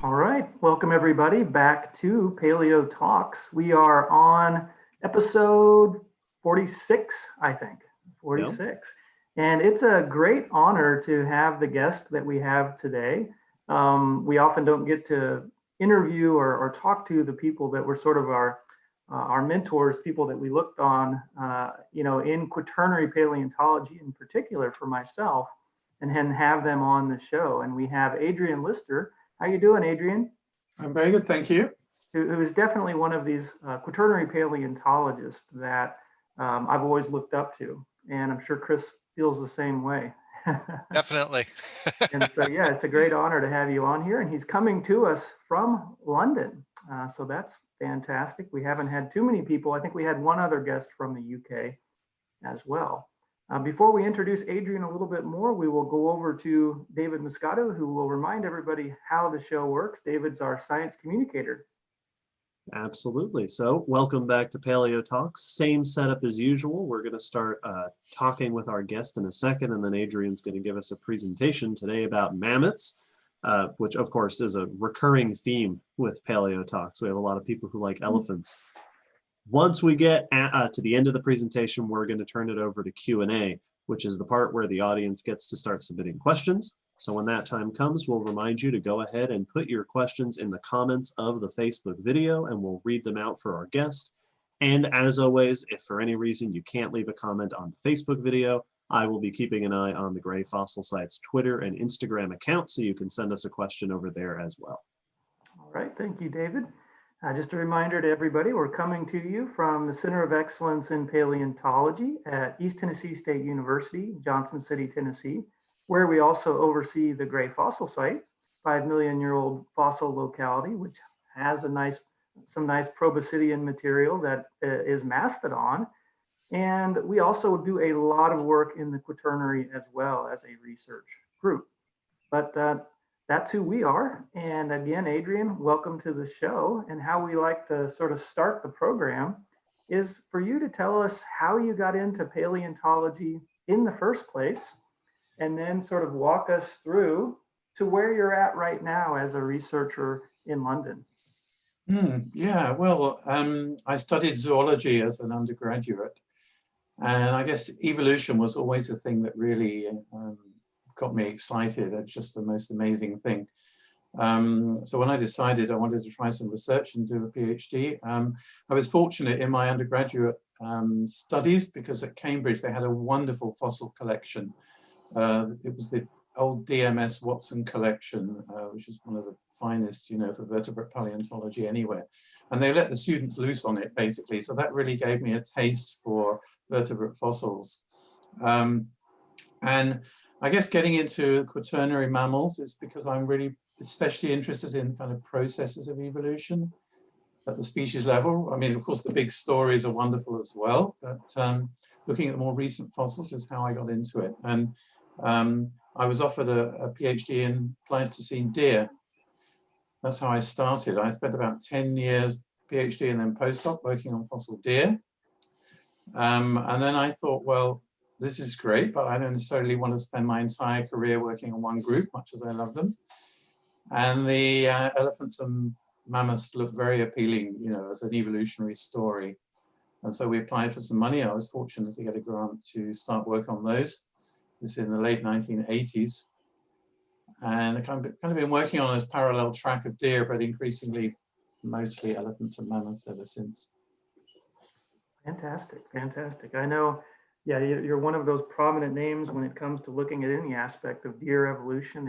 All right, welcome everybody back to Paleo Talks. We are on episode 46, I think, 46. Yep. And it's a great honor to have the guest that we have today. We often don't get to interview or talk to the people that were sort of our mentors, people that we looked on, in quaternary paleontology in particular for myself, and then have them on the show. And we have Adrian Lister. How you doing, Adrian? I'm very good, thank you. Who is definitely one of these quaternary paleontologists that I've always looked up to. And I'm sure Chris feels the same way. Definitely. And so, yeah, it's a great honor to have you on here. And he's coming to us from London. So that's fantastic. We haven't had too many people. I think we had one other guest from the UK as well. Before we introduce Adrian a little bit more, we will go over to David Moscato, who will remind everybody how the show works. David's our science communicator. Absolutely. So welcome back to Paleo Talks. Same setup as usual. We're going to start talking with our guest in a second, and then Adrian's going to give us a presentation today about mammoths, which of course is a recurring theme with Paleo Talks. We have a lot of people who like elephants. Once we get to the end of the presentation, we're going to turn it over to Q&A, which is the part where the audience gets to start submitting questions. So when that time comes, we'll remind you to go ahead and put your questions in the comments of the Facebook video, and we'll read them out for our guest. And as always, if for any reason you can't leave a comment on the Facebook video, I will be keeping an eye on the Gray Fossil Site's Twitter and Instagram account, so you can send us a question over there as well. All right, thank you, David. Just a reminder to everybody, we're coming to you from the Center of Excellence in Paleontology at East Tennessee State University, Johnson City, Tennessee, where we also oversee the Gray Fossil Site, 5-million-year-old fossil locality, which has some nice proboscidean material that is mastodon. And we also do a lot of work in the quaternary as well as a research group. But that's who we are. And again, Adrian, welcome to the show. And how we like to sort of start the program is for you to tell us how you got into paleontology in the first place, and then sort of walk us through to where you're at right now as a researcher in London. Yeah, well, I studied zoology as an undergraduate. And I guess evolution was always a thing that really got me excited. It's just the most amazing thing. So when I decided I wanted to try some research and do a PhD, I was fortunate in my undergraduate studies, because at Cambridge they had a wonderful fossil collection. It was the old DMS Watson collection, which is one of the finest, for vertebrate paleontology anywhere. And they let the students loose on it, basically. So that really gave me a taste for vertebrate fossils. And I guess getting into quaternary mammals is because I'm really especially interested in kind of processes of evolution at the species level. I mean, of course, the big stories are wonderful as well, but looking at more recent fossils is how I got into it. And I was offered a PhD in Pleistocene deer. That's how I started. I spent about 10 years PhD and then postdoc working on fossil deer. And then I thought, well, this is great, but I don't necessarily want to spend my entire career working on one group, much as I love them. And the elephants and mammoths look very appealing, as an evolutionary story. And so we applied for some money. I was fortunate to get a grant to start work on those. This is in the late 1980s. And I kind of been working on this parallel track of deer, but increasingly mostly elephants and mammoths ever since. Fantastic, fantastic. I know, yeah, you're one of those prominent names when it comes to looking at any aspect of deer evolution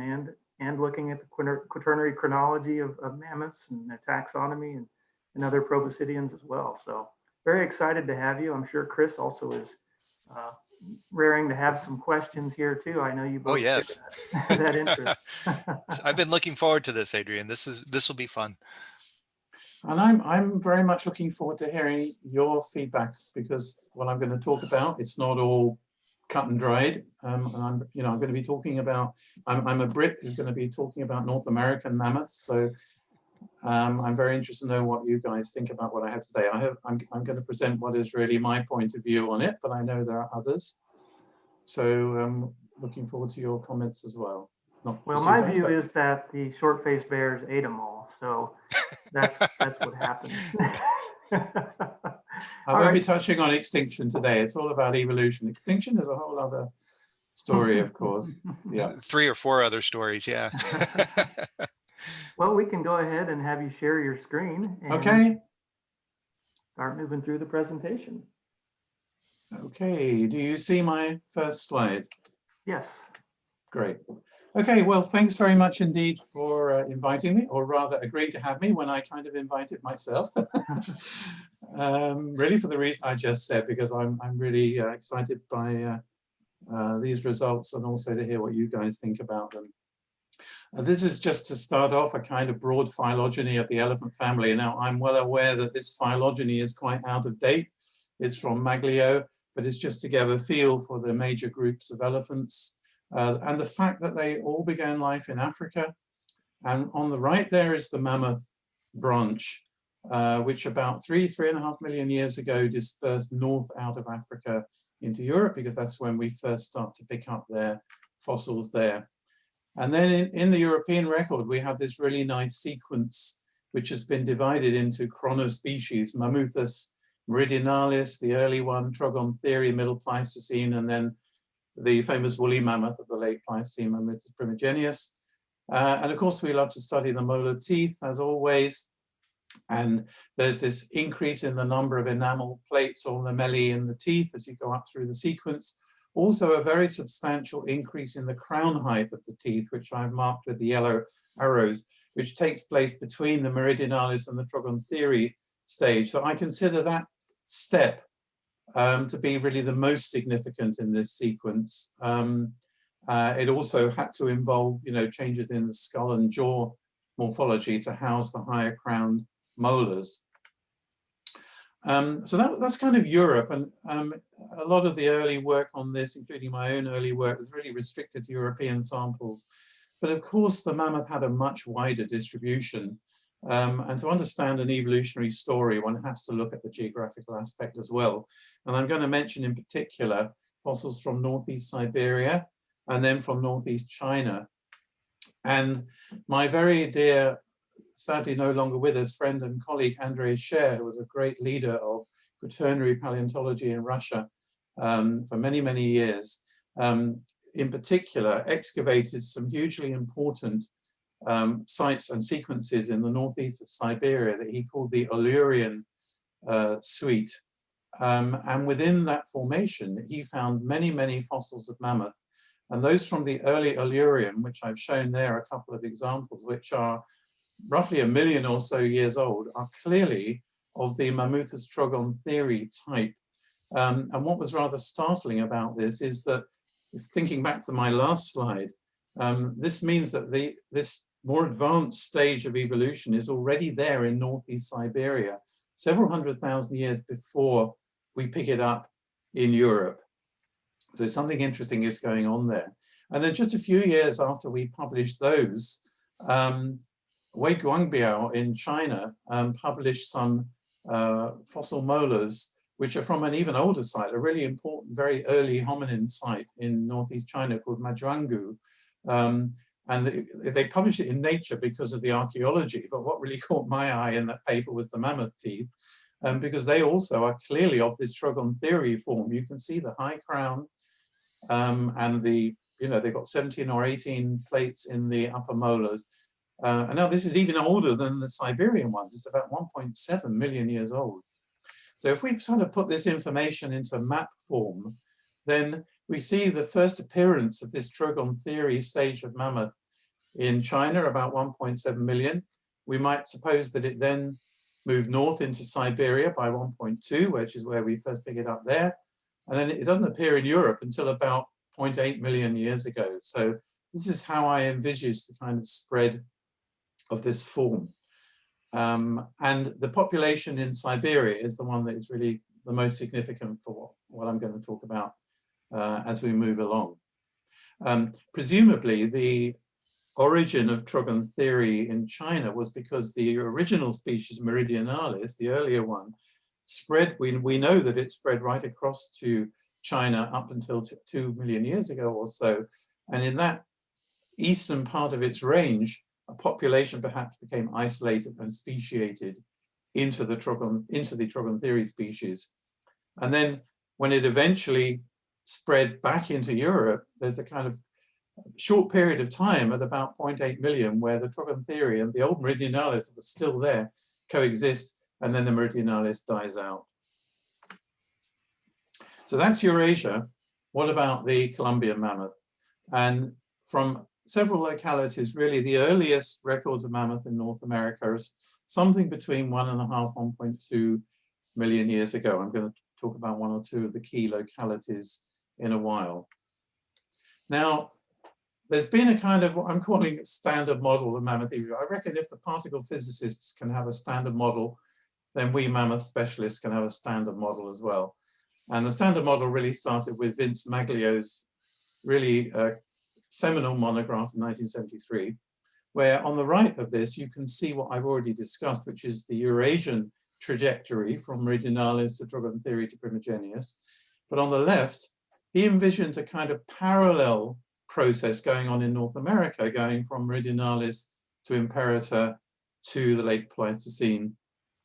and looking at the quaternary chronology of mammoths and the taxonomy and other proboscideans as well. So very excited to have you. I'm sure Chris also is raring to have some questions here too. I know you both share that interest. I've been looking forward to this, Adrian. This will be fun. And I'm very much looking forward to hearing your feedback, because what I'm going to talk about, it's not all cut and dried. And I'm going to be talking about, I'm a Brit who's going to be talking about North American mammoths. So I'm very interested to know what you guys think about what I have to say. I'm going to present what is really my point of view on it, but I know there are others. So looking forward to your comments as well. not Well, pursue my that, view but- is that the short-faced bears ate them all, so that's what happened. I All won't be right. touching on extinction today. It's all about evolution. Extinction is a whole other story, of course. Yeah. 3 or 4 other stories, yeah. Well, we can go ahead and have you share your screen and Okay. start moving through the presentation. Okay. Do you see my first slide? Yes. Great. Okay, well, thanks very much indeed for inviting me, or rather agreeing to have me when I kind of invited myself. Really for the reason I just said, because I'm really excited by these results and also to hear what you guys think about them. This is just to start off a kind of broad phylogeny of the elephant family. Now, I'm well aware that this phylogeny is quite out of date. It's from Maglio, but it's just to give a feel for the major groups of elephants. And the fact that they all began life in Africa. And on the right there is the mammoth branch, which about 3.5 million years ago dispersed north out of Africa into Europe, because that's when we first start to pick up their fossils there. And then in the European record, we have this really nice sequence, which has been divided into chronospecies: Mammuthus meridionalis, the early one, Trogontheri, middle Pleistocene, and then the famous woolly mammoth of the late Pleistocene, Mammuthus primigenius. And of course, we love to study the molar teeth, as always. And there's this increase in the number of enamel plates or lamellae in the teeth as you go up through the sequence. Also, a very substantial increase in the crown height of the teeth, which I've marked with the yellow arrows, which takes place between the meridionalis and the Trogontheri stage. So I consider that step to be really the most significant in this sequence. It also had to involve, changes in the skull and jaw morphology to house the higher crowned molars. So that's kind of Europe, and a lot of the early work on this, including my own early work, was really restricted to European samples. But of course, the mammoth had a much wider distribution. And to understand an evolutionary story, one has to look at the geographical aspect as well. And I'm going to mention in particular fossils from Northeast Siberia and then from Northeast China. And my very dear, sadly no longer with us, friend and colleague Andrei Scher, who was a great leader of quaternary paleontology in Russia for many, many years, in particular excavated some hugely important sites and sequences in the northeast of Siberia that he called the Illyrian suite. And within that formation, he found many, many fossils of mammoth. And those from the early Illyrian, which I've shown there, a couple of examples, which are roughly 1 million or so years old, are clearly of the Mammuthus trogontheri type. And what was rather startling about this is that, thinking back to my last slide, this means that this more advanced stage of evolution is already there in Northeast Siberia, several 100,000 years before we pick it up in Europe. So something interesting is going on there. And then just a few years after we published those, Wei Guangbiao in China published some fossil molars, which are from an even older site, a really important, very early hominin site in Northeast China called Mazhuanggu. And they published it in Nature because of the archaeology, but what really caught my eye in that paper was the mammoth teeth, because they also are clearly of this trogontheri form. You can see the high crown, and they've got 17 or 18 plates in the upper molars. And now this is even older than the Siberian ones. It's about 1.7 million years old. So if we sort of put this information into map form, then we see the first appearance of this trogontheri stage of mammoth in China, about 1.7 million. We might suppose that it then moved north into Siberia by 1.2, which is where we first pick it up there. And then it doesn't appear in Europe until about 0.8 million years ago. So this is how I envisage the kind of spread of this form. And the population in Siberia is the one that is really the most significant for what I'm going to talk about as we move along. Presumably, the origin of trogontheri in China was because the original species, meridionalis, the earlier one, spread. We know that it spread right across to China up until 2 million years ago or so. And in that eastern part of its range, a population perhaps became isolated and speciated into the Trogontheri species. And then when it eventually spread back into Europe, there's a kind of short period of time at about 0.8 million where the Trogontheri and the old Meridionalis that was still there coexist, and then the Meridionalis dies out. So that's Eurasia. What about the Columbian mammoth? And from several localities, really the earliest records of mammoth in North America is something between 1.5, 1.2 million years ago. I'm going to talk about one or two of the key localities in a while. Now, there's been a kind of what I'm calling standard model of mammoth evolution. I reckon if the particle physicists can have a standard model, then we mammoth specialists can have a standard model as well. And the standard model really started with Vince Maglio's really seminal monograph in 1973, where on the right of this, you can see what I've already discussed, which is the Eurasian trajectory from Meridionalis to Trogontheri to Primigenius. But on the left, he envisioned a kind of parallel process going on in North America, going from Meridionalis to Imperator to the late Pleistocene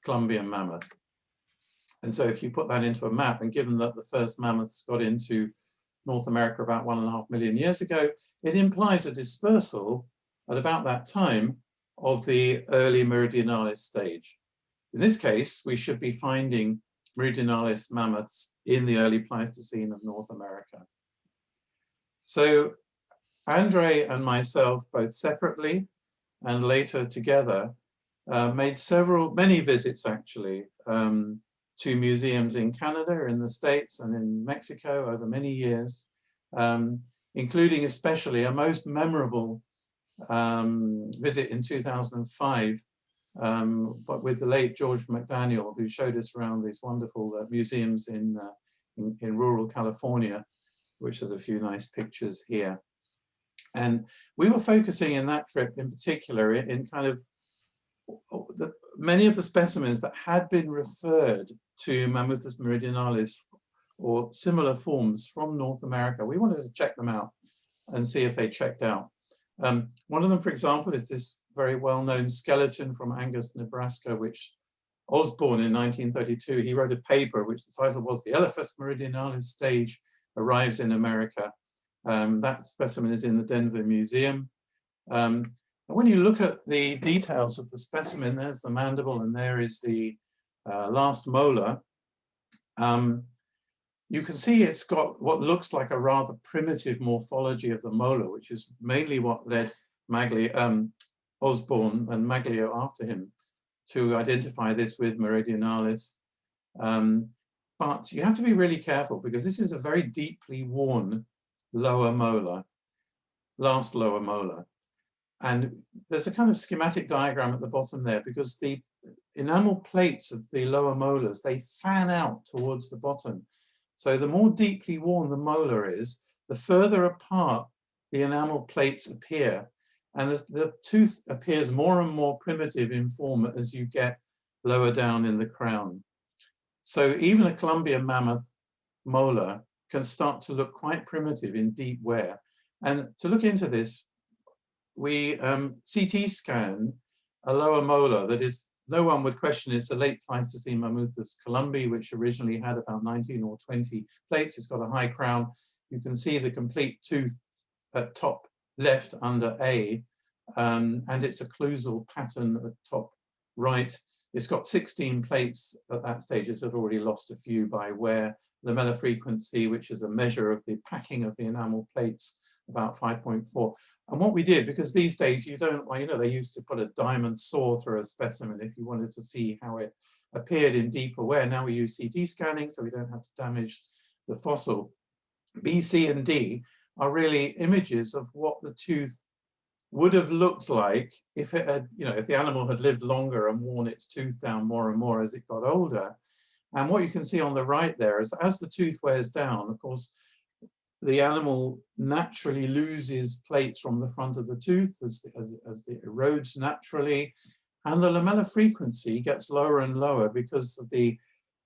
Columbian mammoth. And so if you put that into a map, and given that the first mammoths got into North America about 1.5 million years ago, it implies a dispersal at about that time of the early Meridionalis stage. In this case, we should be finding Meridionalis mammoths in the early Pleistocene of North America. So Andre and myself, both separately and later together, made many visits actually to museums in Canada, in the States, and in Mexico over many years, including especially a most memorable visit in 2005, but with the late George McDaniel, who showed us around these wonderful museums in rural California, which has a few nice pictures here. And we were focusing in that trip in particular in kind of many of the specimens that had been referred to Mammuthus meridionalis or similar forms from North America. We wanted to check them out and see if they checked out. One of them, for example, is this very well-known skeleton from Angus, Nebraska, which Osborne in 1932, he wrote a paper which the title was "The Elephas meridionalis Stage Arrives in America." That specimen is in the Denver Museum. And when you look at the details of the specimen, there's the mandible and there is the last molar. You can see it's got what looks like a rather primitive morphology of the molar, which is mainly what led Osborne and Maglio after him to identify this with meridionalis. But you have to be really careful because this is a very deeply worn lower molar, last lower molar. And there's a kind of schematic diagram at the bottom there because the enamel plates of the lower molars, they fan out towards the bottom. So the more deeply worn the molar is, the further apart the enamel plates appear. And the tooth appears more and more primitive in form as you get lower down in the crown. So even a Columbian mammoth molar can start to look quite primitive in deep wear. And to look into this, we CT scan a lower molar that is, no one would question it's a late Pleistocene Mammuthus columbi, which originally had about 19 or 20 plates. It's got a high crown. You can see the complete tooth at top left under A, and its occlusal pattern at top right. It's got 16 plates at that stage. It had already lost a few by wear. Lamellar frequency, which is a measure of the packing of the enamel plates, about 5.4. And what we did, because these days you don't, well, you know, they used to put a diamond saw through a specimen if you wanted to see how it appeared in deeper wear. Now we use CT scanning, so we don't have to damage the fossil. B, C, and D are really images of what the tooth would have looked like if it had, you know, if the animal had lived longer and worn its tooth down more and more as it got older. And what you can see on the right there is as the tooth wears down, of course, the animal naturally loses plates from the front of the tooth as it erodes naturally. And the lamellar frequency gets lower and lower because of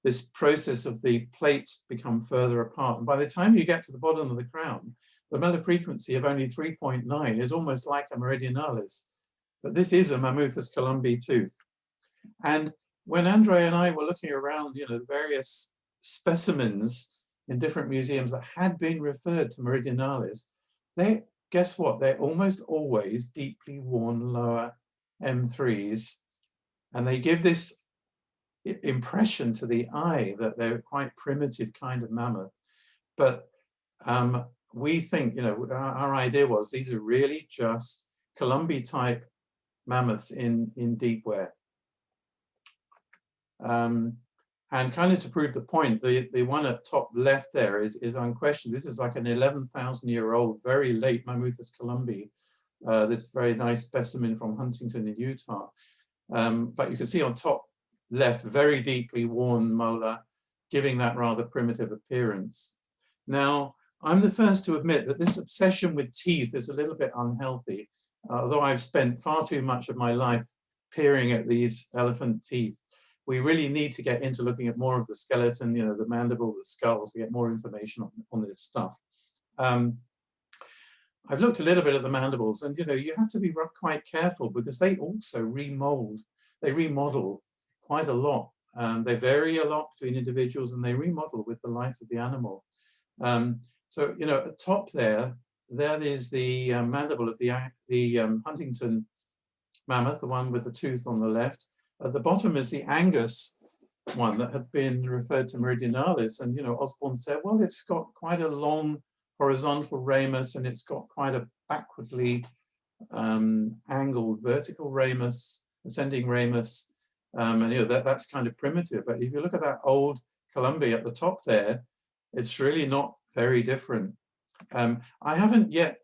this process of the plates become further apart. And by the time you get to the bottom of the crown, the Miller frequency of only 3.9 is almost like a meridionalis. But this is a Mammuthus columbi tooth. And when Andre and I were looking around, the various specimens in different museums that had been referred to meridionalis, guess what? They're almost always deeply worn lower M3s. And they give this impression to the eye that they're quite primitive kind of mammoth. But we think, our idea was these are really just Columbi type mammoths in deep wear. And kind of to prove the point, the one at top left there is unquestioned. This is like an 11,000-year-old, very late Mammuthus columbi, this very nice specimen from Huntington in Utah. But you can see on top left, very deeply worn molar, giving that rather primitive appearance. Now, I'm the first to admit that this obsession with teeth is a little bit unhealthy, although I've spent far too much of my life peering at these elephant teeth. We really need to get into looking at more of the skeleton, the mandible, the skull, to get more information on this stuff. I've looked a little bit at the mandibles, and you have to be quite careful because they also remodel quite a lot. They vary a lot between individuals, and they remodel with the life of the animal. So at top there is the mandible of the Huntington mammoth, the one with the tooth on the left. At the bottom is the Angus one that had been referred to meridionalis, and Osborne said, well, it's got quite a long horizontal ramus, and it's got quite a backwardly angled vertical ramus, ascending ramus, and that's kind of primitive. But if you look at that old columbi at the top there, it's really not very different. I haven't yet,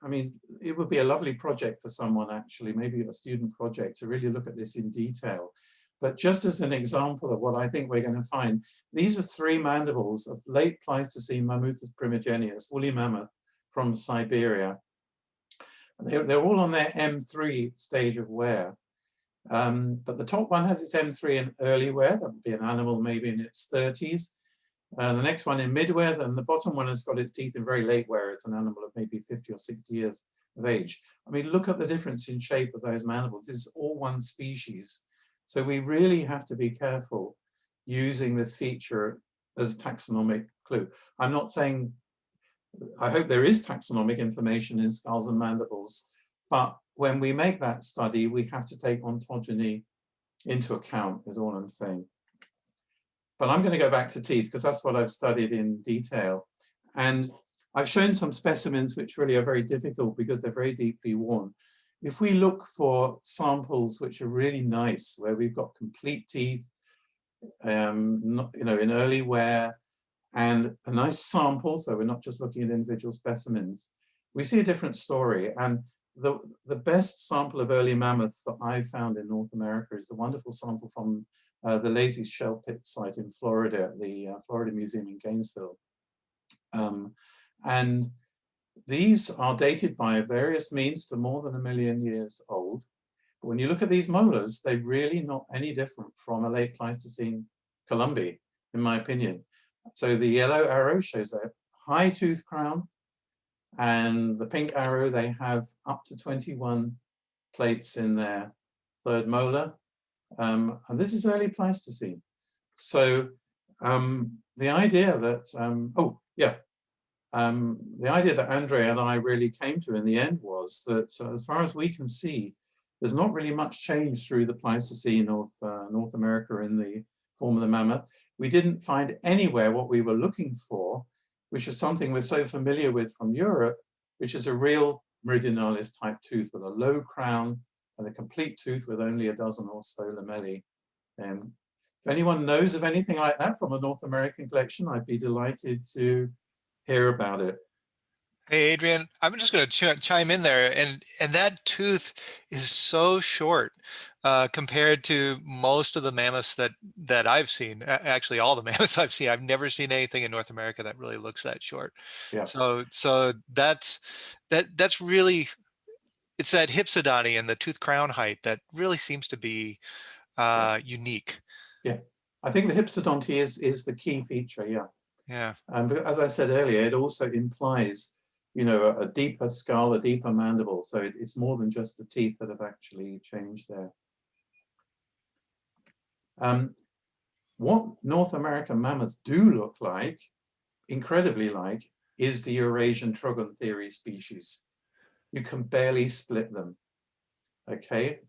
it would be a lovely project for someone actually, maybe a student project, to really look at this in detail. But just as an example of what I think we're going to find, these are 3 mandibles of late Pleistocene Mammuthus primigenius, woolly mammoth from Siberia. They're all on their M3 stage of wear. But the top one has its M3 in early wear. That would be an animal maybe in its 30s. The next one in mid-wear, and the bottom one has got its teeth in very late wear. It's an animal of maybe 50 or 60 years of age. Look at the difference in shape of those mandibles. It's all one species. So we really have to be careful using this feature as a taxonomic clue. I'm not saying, I hope there is taxonomic information in skulls and mandibles, but when we make that study, we have to take ontogeny into account, is all I'm saying. But I'm going to go back to teeth because that's what I've studied in detail. And I've shown some specimens which really are very difficult because they're very deeply worn. If we look for samples which are really nice, where we've got complete teeth, in early wear, and a nice sample, so we're not just looking at individual specimens, we see a different story. And the best sample of early mammoths that I've found in North America is the wonderful sample from the Lazy Shell Pit site in Florida, at the Florida Museum in Gainesville. And these are dated by various means to more than 1 million years old. But when you look at these molars, they're really not any different from a late Pleistocene columbi, in my opinion. So the yellow arrow shows a high tooth crown, and the pink arrow, they have up to 21 plates in their 3rd molar. And this is early Pleistocene. So the idea that, the idea that Andre and I really came to in the end was that as far as we can see, there's not really much change through the Pleistocene of North America in the form of the mammoth. We didn't find anywhere what we were looking for, which is something we're so familiar with from Europe, which is a real meridionalis type tooth with a low crown and a complete tooth with only a dozen or so lamellae. If anyone knows of anything like that from a North American collection, I'd be delighted to hear about it. Hey, Adrian, I'm just going to chime in there. And that tooth is so short compared to most of the mammoths that I've seen. Actually, all the mammoths I've seen. I've never seen anything in North America that really looks that short. Yeah. So that's really, it's that hypsodony and the tooth crown height that really seems to be unique. Yeah, I think the hypsodonty is the key feature, yeah. Yeah. But as I said earlier, it also implies you know, a deeper skull, a deeper mandible. So it's more than just the teeth that have actually changed there. What North American mammoths do look like, incredibly like, is the Eurasian Trogontheri species. You can barely split them, okay?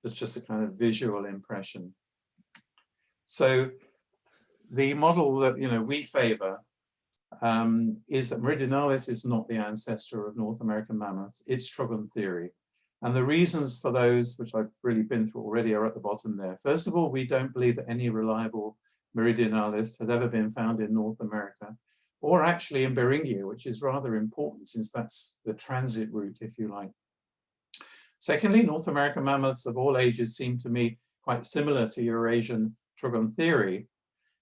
It's just a kind of visual impression. So the model that, you know, we favor is that Meridionalis is not the ancestor of North American mammoths, it's Trogontheri. And the reasons for those, which I've really been through already, are at the bottom there. First of all, we don't believe that any reliable Meridionalis has ever been found in North America, or actually in Beringia, which is rather important since that's the transit route, if you like. Secondly, North American mammoths of all ages seem to me quite similar to Eurasian Trogontheri.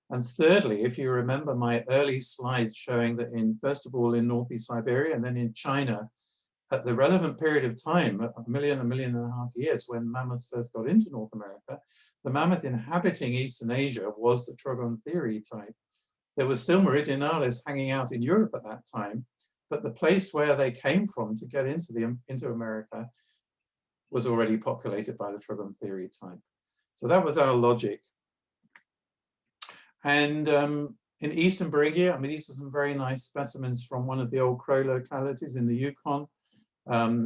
And thirdly, if you remember my early slides showing that first of all, in Northeast Siberia and then in China, at the relevant period of time, a million and a half years, when mammoths first got into North America, the mammoth inhabiting Eastern Asia was the Trogontheri type. There was still Meridionalis hanging out in Europe at that time, but the place where they came from to get into America was already populated by the Trogontheri type. So that was our logic. And in Eastern Beringia, I mean, these are some very nice specimens from one of the old crow localities in the Yukon,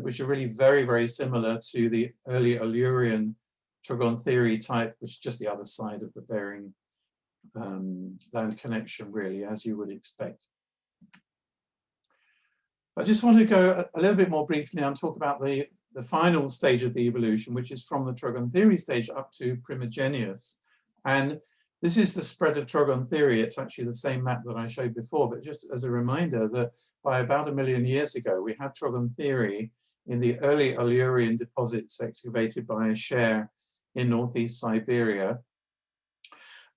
which are really very, very similar to the early Illyrian Trogontheri type, which is just the other side of the Bering land connection, really, as you would expect. I just want to go a little bit more briefly now and talk about the final stage of the evolution, which is from the Trogontheri stage up to Primigenius. And this is the spread of Trogontheri. It's actually the same map that I showed before, but just as a reminder that by about 1 million years ago, we had Trogontheri in the early Illyrian deposits excavated by Scher in Northeast Siberia.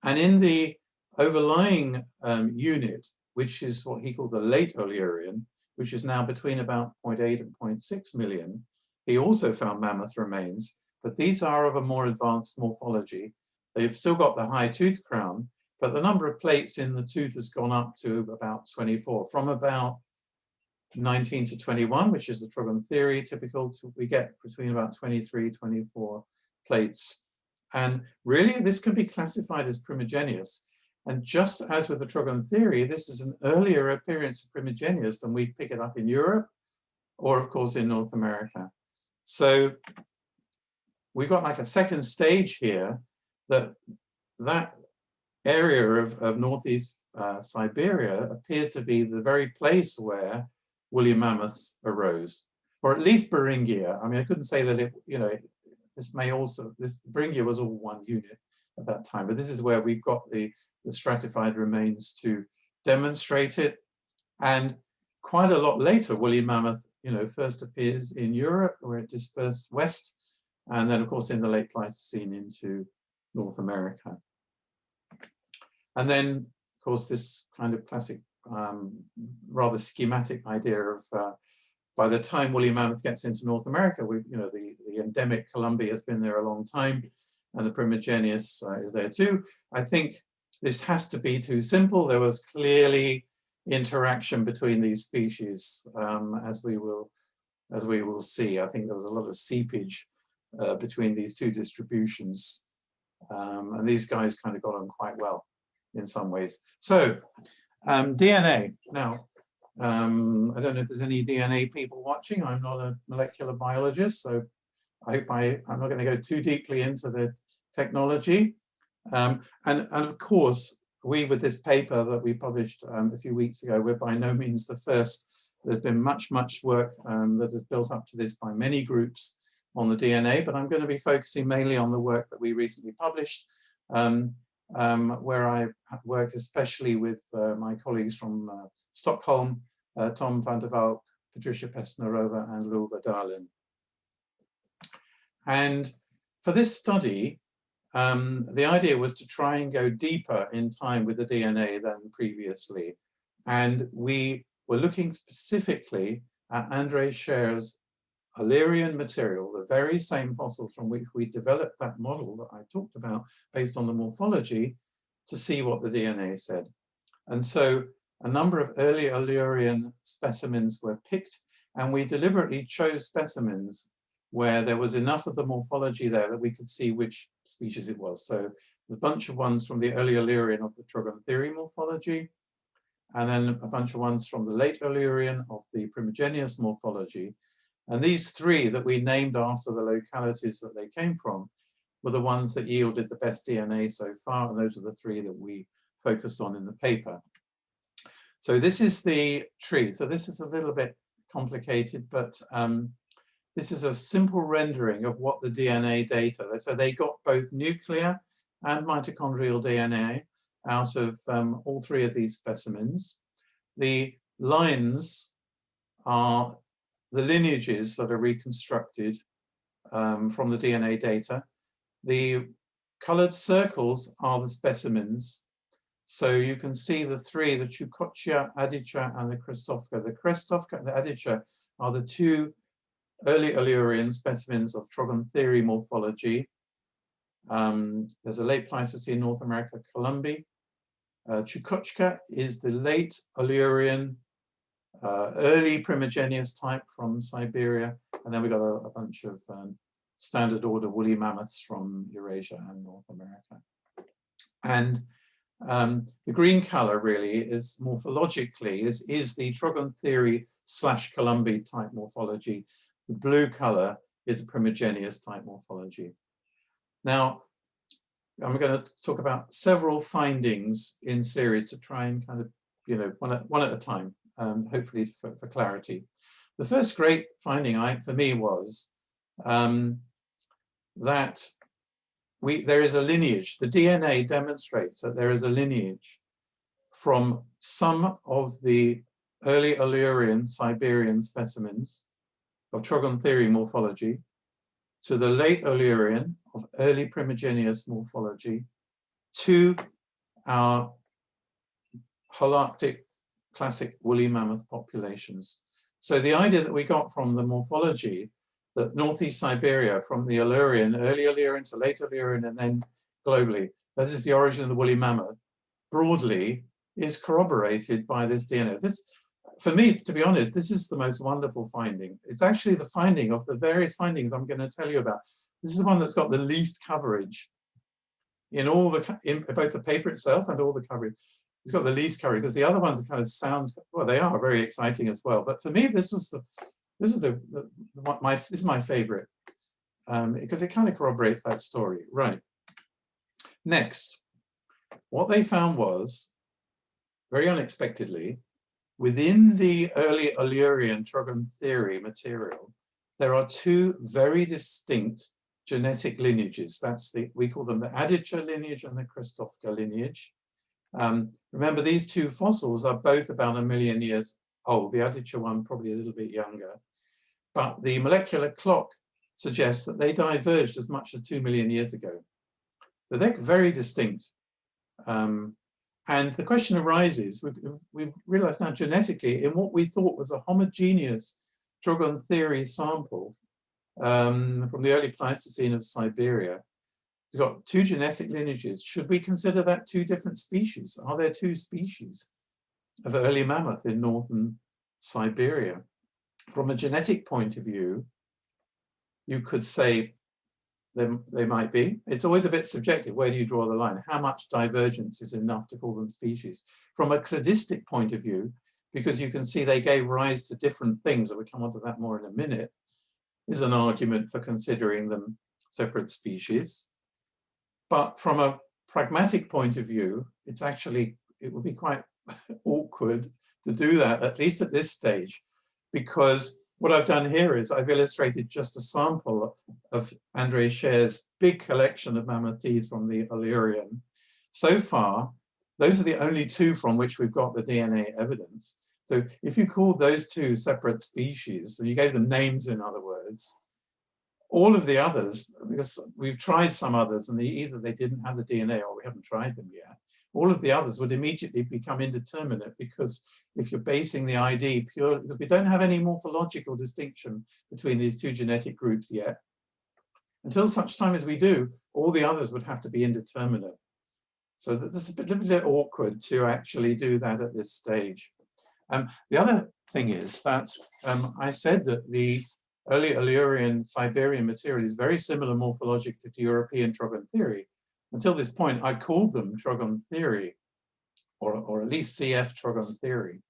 And in the overlying unit, which is what he called the late Illyrian, which is now between about 0.8 and 0.6 million, he also found mammoth remains, but these are of a more advanced morphology. They've still got the high tooth crown, but the number of plates in the tooth has gone up to about 24, from about 19 to 21, which is the Trogontheri typical, we get between about 23, 24 plates. And really, this can be classified as Primigenius. And just as with the Trogontheri, this is an earlier appearance of Primigenius than we pick it up in Europe, or of course in North America. So we've got like a second stage here, that area of Northeast Siberia appears to be the very place where woolly mammoths arose, or at least Beringia. I mean, I couldn't say that it, you know, this Beringia was all one unit at that time, but this is where we've got the stratified remains to demonstrate it. And quite a lot later, woolly mammoth, you know, first appears in Europe, where it dispersed west, and then of course in the late Pleistocene into North America. And then, of course, this kind of classic, rather schematic idea of by the time woolly mammoth gets into North America, you know, the endemic Columbia has been there a long time, and the Primigenius is there too. I think this has to be too simple. There was clearly interaction between these species, as we will see. I think there was a lot of seepage between these two distributions, and these guys kind of got on quite well in some ways. So DNA. Now, I don't know if there's any DNA people watching. I'm not a molecular biologist, so I hope I'm not going to go too deeply into the technology. And of course, with this paper that we published a few weeks ago, we're by no means the first. There's been much work that has built up to this by many groups on the DNA, but I'm going to be focusing mainly on the work that we recently published, where I worked especially with my colleagues from Stockholm, Tom van der Valk, Patricia Pesnerova, and Lulva Darlin. And for this study, the idea was to try and go deeper in time with the DNA than previously. And we were looking specifically at André Scher's Illyrian material, the very same fossils from which we developed that model that I talked about based on the morphology, to see what the DNA said. And so a number of early Illyrian specimens were picked, and we deliberately chose specimens where there was enough of the morphology there that we could see which species it was. So a bunch of ones from the early Illyrian of the Trogontheri morphology, and then a bunch of ones from the late Illyrian of the Primigenius morphology. And these three that we named after the localities that they came from were the ones that yielded the best DNA so far, and those are the three that we focused on in the paper. So this is the tree. So this is a little bit complicated, but this is a simple rendering of what the DNA data. So they got both nuclear and mitochondrial DNA out of all three of these specimens. The lines are the lineages that are reconstructed from the DNA data. The colored circles are the specimens. So you can see the three, the Chukotka, Adicha, and the Krestovka. The Krestovka and the Adicha are the two early Illyrian specimens of Trogontheri morphology. There's a late Pleistocene North America, Columbia. Chukotka is the late Illyrian, early Primigenius type from Siberia. And then we got a bunch of standard order woolly mammoths from Eurasia and North America. And the green color really is morphologically is the Trogontheri / Columbia type morphology. The blue color is a Primigenius type morphology. Now, I'm going to talk about several findings in series to try and kind of, you know, one at a time, hopefully for clarity. The first great finding for me was that there is a lineage. The DNA demonstrates that there is a lineage from some of the early Illyrian Siberian specimens of Trogontheri morphology to the late Illyrian of early Primigenius morphology to our Holarctic classic woolly mammoth populations. So the idea that we got from the morphology that Northeast Siberia, from the Illyrian, early Illyrian to late Illyrian, and then globally, that is the origin of the woolly mammoth, broadly is corroborated by this DNA. This, for me, to be honest, this is the most wonderful finding. It's actually the finding of the various findings I'm going to tell you about. This is the one that's got the least coverage in all the, in both the paper itself and all the coverage. It's got the least coverage because the other ones are kind of sound, well, they are very exciting as well. But for me, this was this is my favorite because it kind of corroborates that story. Right. Next, what they found was, very unexpectedly, within the early Illyrian Trogontheri material, there are two very distinct genetic lineages. That's we call them the Adicha lineage and the Krestovka lineage. Remember, these two fossils are both about 1 million years old. The Adicha one probably a little bit younger. But the molecular clock suggests that they diverged as much as 2 million years ago. So they're very distinct. And the question arises, we've realized now genetically, in what we thought was a homogeneous Trogontheri sample from the early Pleistocene of Siberia, we've got two genetic lineages. Should we consider that two different species? Are there two species of early mammoth in northern Siberia? From a genetic point of view, you could say they might be. It's always a bit subjective. Where do you draw the line? How much divergence is enough to call them species? From a cladistic point of view, because you can see they gave rise to different things, and we'll come on to that more in a minute, is an argument for considering them separate species. But from a pragmatic point of view, it would be quite awkward to do that, at least at this stage, because what I've done here is I've illustrated just a sample of André Scher's big collection of mammoth teeth from the Illyrian. So far, those are the only two from which we've got the DNA evidence. So if you called those two separate species, and you gave them names, in other words, all of the others, because we've tried some others and either they didn't have the DNA or we haven't tried them yet, all of the others would immediately become indeterminate, because if you're basing the ID purely, because we don't have any morphological distinction between these two genetic groups yet. Until such time as we do, all the others would have to be indeterminate. So that's a little bit awkward to actually do that at this stage. The other thing is that I said that the early Illyrian Siberian material is very similar morphologically to European Trogon theory. Until this point, I've called them Trogon theory, or at least CF Trogon theory.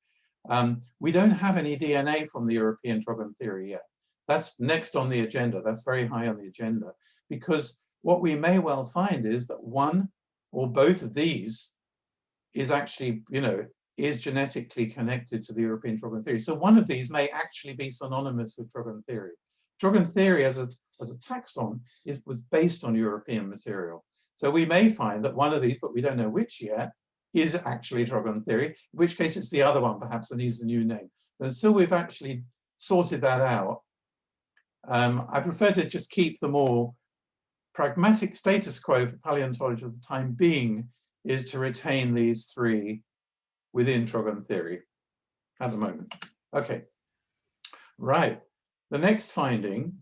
We don't have any DNA from the European Trogon theory yet. That's next on the agenda. That's very high on the agenda, because what we may well find is that one or both of these is actually, is genetically connected to the European Trogon theory. So one of these may actually be synonymous with Trogon theory. Trogon theory as a taxon was based on European material. So we may find that one of these, but we don't know which yet, is actually Trogon theory, in which case it's the other one perhaps and needs a new name. But until we've actually sorted that out, I prefer to just keep them all. Pragmatic status quo for paleontology for the time being is to retain these three within Trogon theory at the moment. Okay, right. The next finding,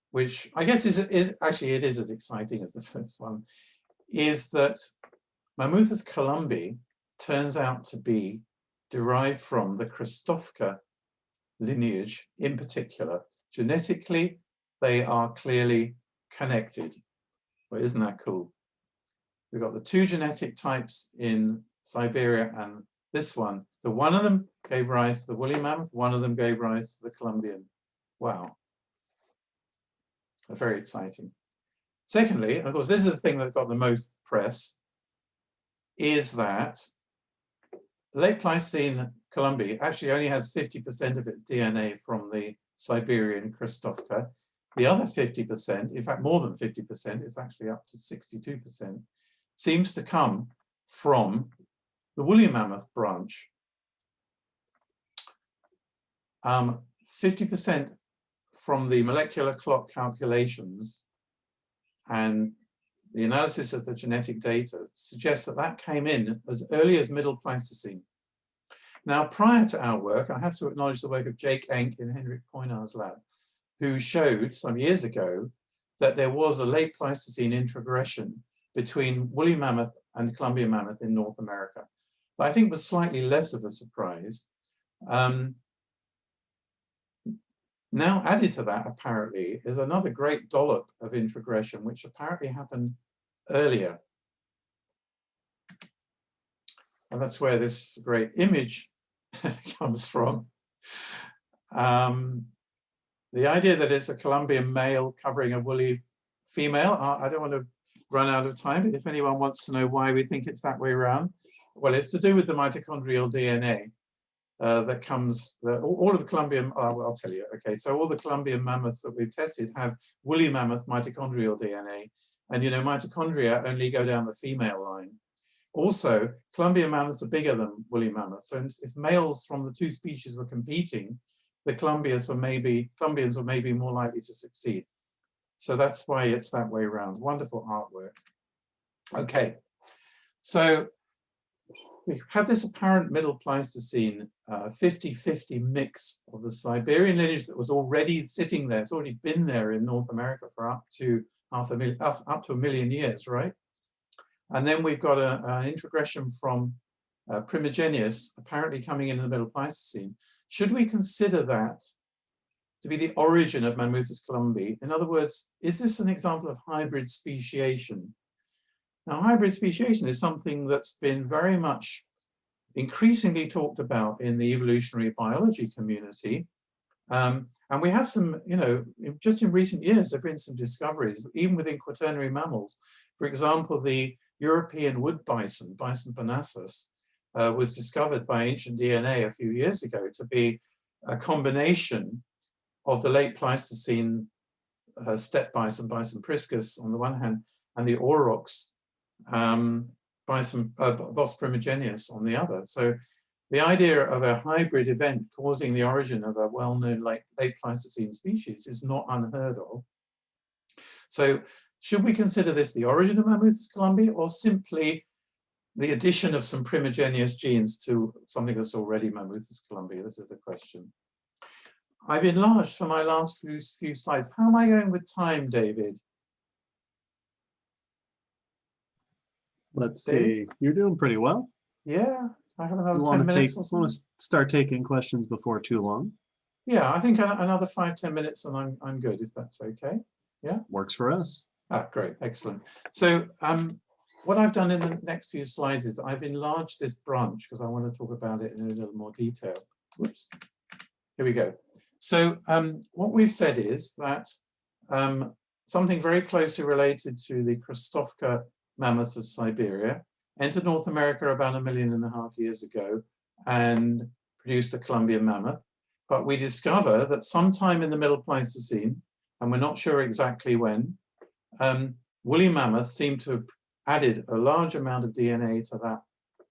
which I guess is actually it is as exciting as the first one, is that Mammuthus columbi turns out to be derived from the Christophka lineage in particular. Genetically, they are clearly connected. Well, isn't that cool? We've got the two genetic types in Siberia and this one. So one of them gave rise to the woolly mammoth, one of them gave rise to the Columbian. Wow. Very exciting. Secondly, and of course, this is the thing that got the most press, is that late Pleistocene columbi actually only has 50% of its DNA from the Siberian Christophka. The other 50%, in fact, more than 50%, it's actually up to 62%, seems to come from the woolly mammoth branch. 50% from the molecular clock calculations and the analysis of the genetic data suggests that that came in as early as Middle Pleistocene. Now, prior to our work, I have to acknowledge the work of Jake Enck in Henrik Poinar's lab, who showed some years ago that there was a late Pleistocene introgression between woolly mammoth and Columbian mammoth in North America. That I think was slightly less of a surprise. Now added to that, apparently, is another great dollop of introgression, which apparently happened earlier. And that's where this great image comes from. The idea that it's a Columbian male covering a woolly female, I don't want to run out of time, but if anyone wants to know why we think it's that way around, well, it's to do with the mitochondrial DNA that comes, all of the Columbian, I'll tell you, okay, so all the Columbian mammoths that we've tested have woolly mammoth mitochondrial DNA, and mitochondria only go down the female line. Also, Columbian mammoths are bigger than woolly mammoths, so if males from the two species were competing, the Columbians were maybe more likely to succeed. So that's why it's that way around. Wonderful artwork. Okay, so we have this apparent Middle Pleistocene 50-50 mix of the Siberian lineage that was already sitting there. It's already been there in North America for up to a million years, right? And then we've got an introgression from Primigenius, apparently coming in the Middle Pleistocene. Should we consider that to be the origin of Mammuthus columbi? In other words, is this an example of hybrid speciation? Now, hybrid speciation is something that's been very much increasingly talked about in the evolutionary biology community. And we have some, just in recent years, there have been some discoveries, even within quaternary mammals. For example, the European wood bison, Bison bonassus, was discovered by ancient DNA a few years ago to be a combination of the late Pleistocene steppe bison, Bison priscus on the one hand, and the aurochs, Bison Bos primigenius on the other. So the idea of a hybrid event causing the origin of a well-known late Pleistocene species is not unheard of. So should we consider this the origin of Mammuthus columbi, or simply the addition of some primigenius genes to something that's already Mammuthus columbi? This is the question. I've enlarged for my last few slides. How am I going with time, David? Let's Dave? see. You're doing pretty well. Yeah, I have another You 10 want to minutes or want something. to start taking questions before too long? Yeah, I think another 5-10 minutes and I'm good, if that's okay. Yeah. Works for us. Ah, great, excellent. So what I've done in the next few slides is I've enlarged this branch because I want to talk about it in a little more detail. Whoops. Here we go. So what we've said is that something very closely related to the Krastovka mammoths of Siberia entered North America about 1.5 million years ago and produced the Columbian mammoth. But we discover that sometime in the Middle Pleistocene, and we're not sure exactly when, woolly mammoths seem to have added a large amount of DNA to that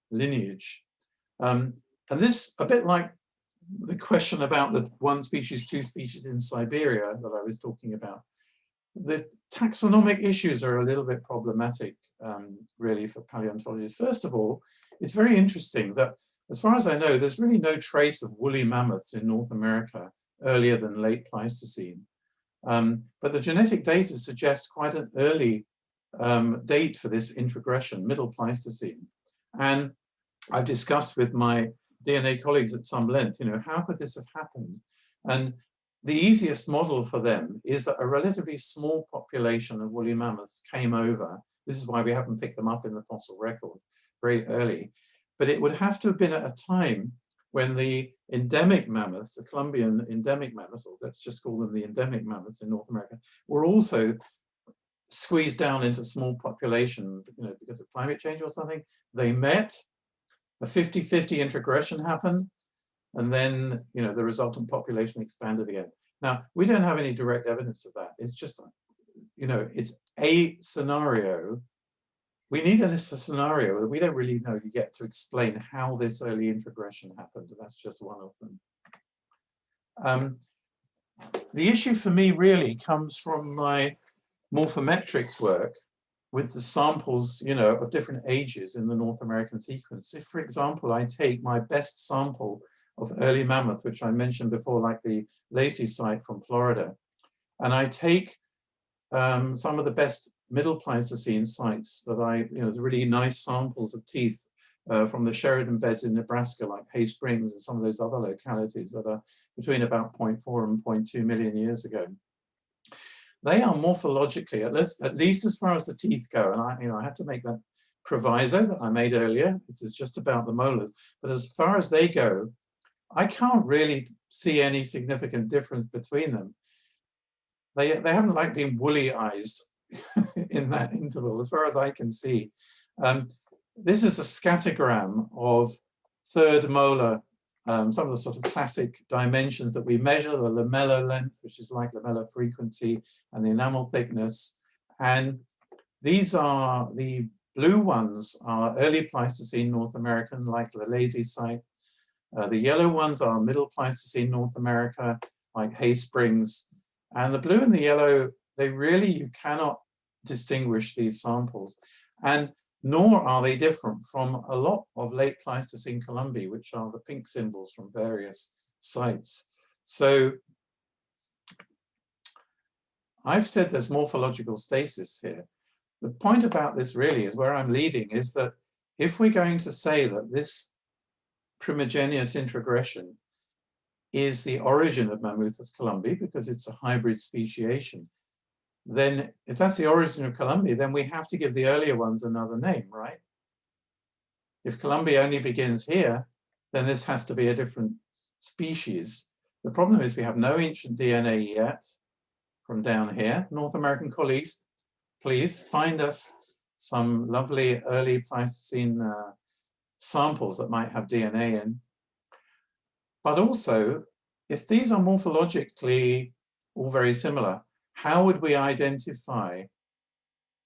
lineage. And this, a bit like the question about the one species, two species in Siberia that I was talking about, the taxonomic issues are a little bit problematic, really, for paleontologists. First of all, it's very interesting that, as far as I know, there's really no trace of woolly mammoths in North America earlier than late Pleistocene. But the genetic data suggest quite an early date for this introgression, Middle Pleistocene. And I've discussed with my DNA colleagues at some length, how could this have happened? And the easiest model for them is that a relatively small population of woolly mammoths came over. This is why we haven't picked them up in the fossil record very early. But it would have to have been at a time when the endemic mammoths, the Columbian endemic mammoths, or let's just call them the endemic mammoths in North America, were also squeezed down into small population, because of climate change or something. They met, a 50-50 introgression happened, and then the resultant population expanded again. Now, we don't have any direct evidence of that. It's just, it's a scenario. We need a scenario that we don't really know yet to explain how this early introgression happened. That's just one of them. The issue for me really comes from my morphometric work with the samples, of different ages in the North American sequence. If, for example, I take my best sample of early mammoth, which I mentioned before, like the Lacey site from Florida, and I take some of the best Middle Pleistocene sites that the really nice samples of teeth from the Sheridan beds in Nebraska, like Hay Springs and some of those other localities that are between about 0.4 and 0.2 million years ago. They are morphologically, at least as far as the teeth go, and I have to make that proviso that I made earlier. This is just about the molars, but as far as they go, I can't really see any significant difference between them. They haven't been woolly-ized in that interval, as far as I can see. This is a scattergram of third molar, some of the sort of classic dimensions that we measure, the lamellar length, which is like lamellar frequency, and the enamel thickness. And these are, the blue ones are early Pleistocene North American, like the Lazy site. The yellow ones are Middle Pleistocene North America, like Hay Springs. And the blue and the yellow, you cannot distinguish these samples. And nor are they different from a lot of late Pleistocene columbi, which are the pink symbols from various sites. So I've said there's morphological stasis here. The point about this really is where I'm leading is that if we're going to say that this primogeneous introgression is the origin of Mammuthus columbi, because it's a hybrid speciation, then if that's the origin of Columbi, then we have to give the earlier ones another name, right? If Columbi only begins here, then this has to be a different species. The problem is we have no ancient DNA yet from down here. North American colleagues, please find us some lovely early Pleistocene samples that might have DNA in. But also, if these are morphologically all very similar, how would we identify,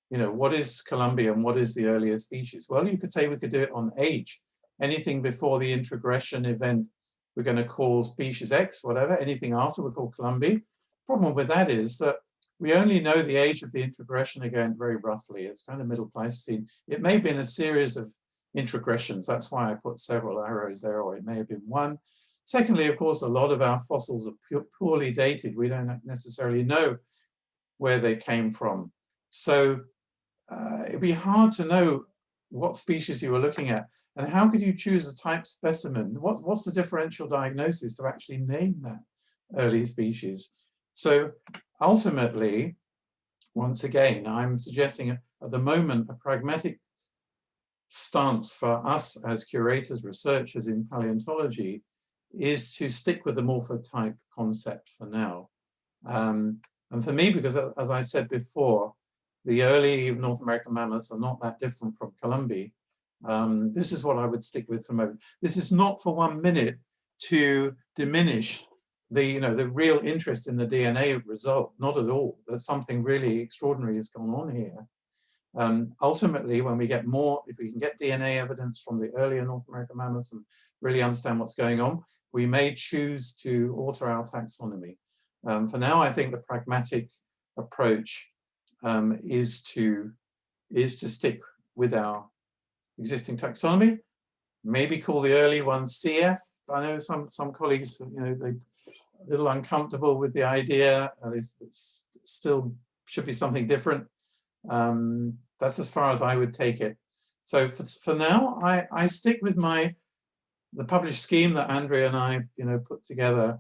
what is Columbi and what is the earlier species? Well, you could say we could do it on age. Anything before the introgression event, we're going to call species X, whatever. Anything after, we call Columbi. Problem with that is that we only know the age of the introgression again very roughly. It's kind of Middle Pleistocene. It may have been a series of introgressions. That's why I put several arrows there, or it may have been one. Secondly, of course, a lot of our fossils are poorly dated. We don't necessarily know where they came from. So it'd be hard to know what species you were looking at, and how could you choose a type specimen? What's the differential diagnosis to actually name that early species? So ultimately, once again, I'm suggesting at the moment a pragmatic stance for us as curators, researchers in paleontology is to stick with the morphotype concept for now. And for me, because as I said before, the early North American mammoths are not that different from Columbi. This is what I would stick with for a moment. This is not for 1 minute to diminish the, the real interest in the DNA result, not at all. That something really extraordinary has gone on here. Ultimately, when we get more, if we can get DNA evidence from the earlier North American mammoths and really understand what's going on, we may choose to alter our taxonomy. For now, I think the pragmatic approach is to stick with our existing taxonomy, maybe call the early ones CF. I know some colleagues, they're a little uncomfortable with the idea. It still should be something different. That's as far as I would take it. So for now, I stick with the published scheme that Andrea and I, put together.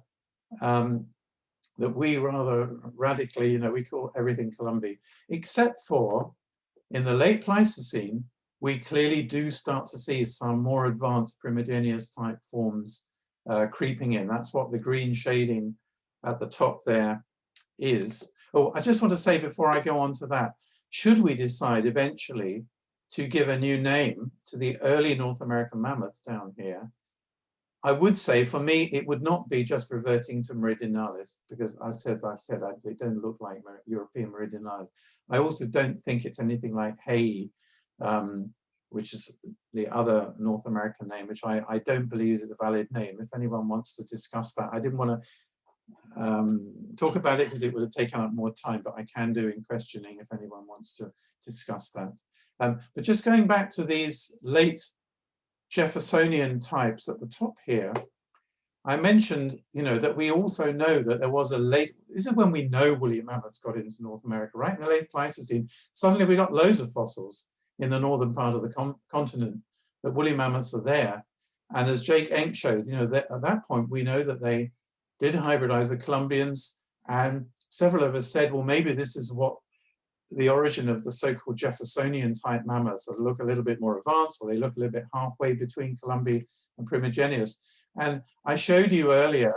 That we rather radically, we call everything Columbi, except for in the late Pleistocene, we clearly do start to see some more advanced primigenous type forms creeping in. That's what the green shading at the top there is. Oh, I just want to say before I go on to that, should we decide eventually to give a new name to the early North American mammoths down here, I would say for me, it would not be just reverting to Meridionalis, because as I've said, they don't look like European Meridionalis. I also don't think it's anything like Hay, which is the other North American name, which I don't believe is a valid name. If anyone wants to discuss that, I didn't want to talk about it because it would have taken up more time, but I can do in questioning if anyone wants to discuss that. But just going back to these late Jeffersonian types at the top here, I mentioned, that we also know that there was a late, this is when we know woolly mammoths got into North America, right? In the late Pleistocene, suddenly we got loads of fossils in the northern part of the continent, that woolly mammoths are there. And as Jake Enck showed, at that point, we know that they did hybridize with Columbians, and several of us said, well, maybe this is what the origin of the so-called Jeffersonian type mammoths that look a little bit more advanced, or they look a little bit halfway between Columbi and Primigenius. And I showed you earlier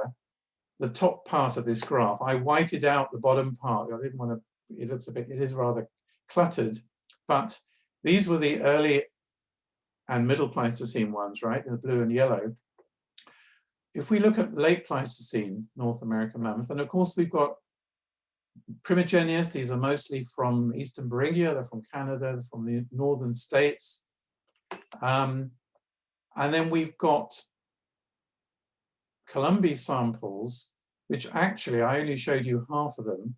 the top part of this graph. I whited out the bottom part. I didn't want to, it is rather cluttered, but these were the early and middle Pleistocene ones, right, in the blue and yellow. If we look at late Pleistocene North American mammoth, and of course we've got Primigenius, these are mostly from Eastern Beringia, they're from Canada, they're from the northern states. And then we've got Columbi samples, which actually I only showed you half of them.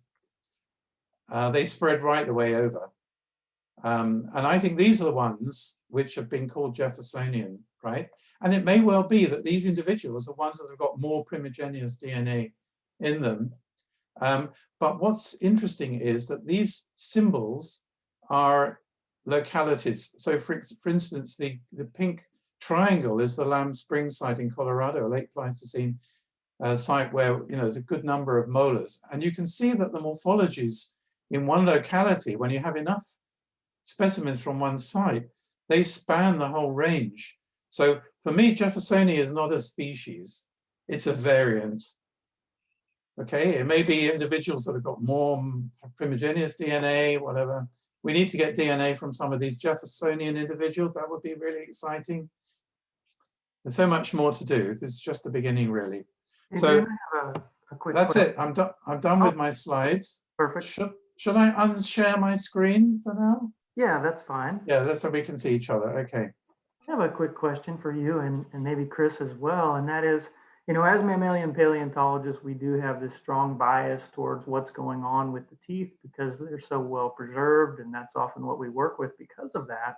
They spread right the way over. And I think these are the ones which have been called Jeffersonian, right? And it may well be that these individuals are ones that have got more Primigenius DNA in them. But what's interesting is that these symbols are localities. So for instance, the pink triangle is the Lamb Springs site in Colorado, a late Pleistocene site where there's a good number of molars. And you can see that the morphologies in one locality, when you have enough specimens from one site, they span the whole range. So for me, Jeffersonia is not a species, it's a variant. Okay, it may be individuals that have got more Primigenius DNA, whatever. We need to get DNA from some of these Jeffersonian individuals. That would be really exciting. There's so much more to do. This is just the beginning, really. So a quick that's question. it. I'm done with my slides. Perfect. Should I unshare my screen for now? Yeah, that's fine. Yeah, that's so we can see each other. Okay. I have a quick question for you and maybe Chris as well, and that is, as mammalian paleontologists, we do have this strong bias towards what's going on with the teeth because they're so well preserved, and that's often what we work with because of that.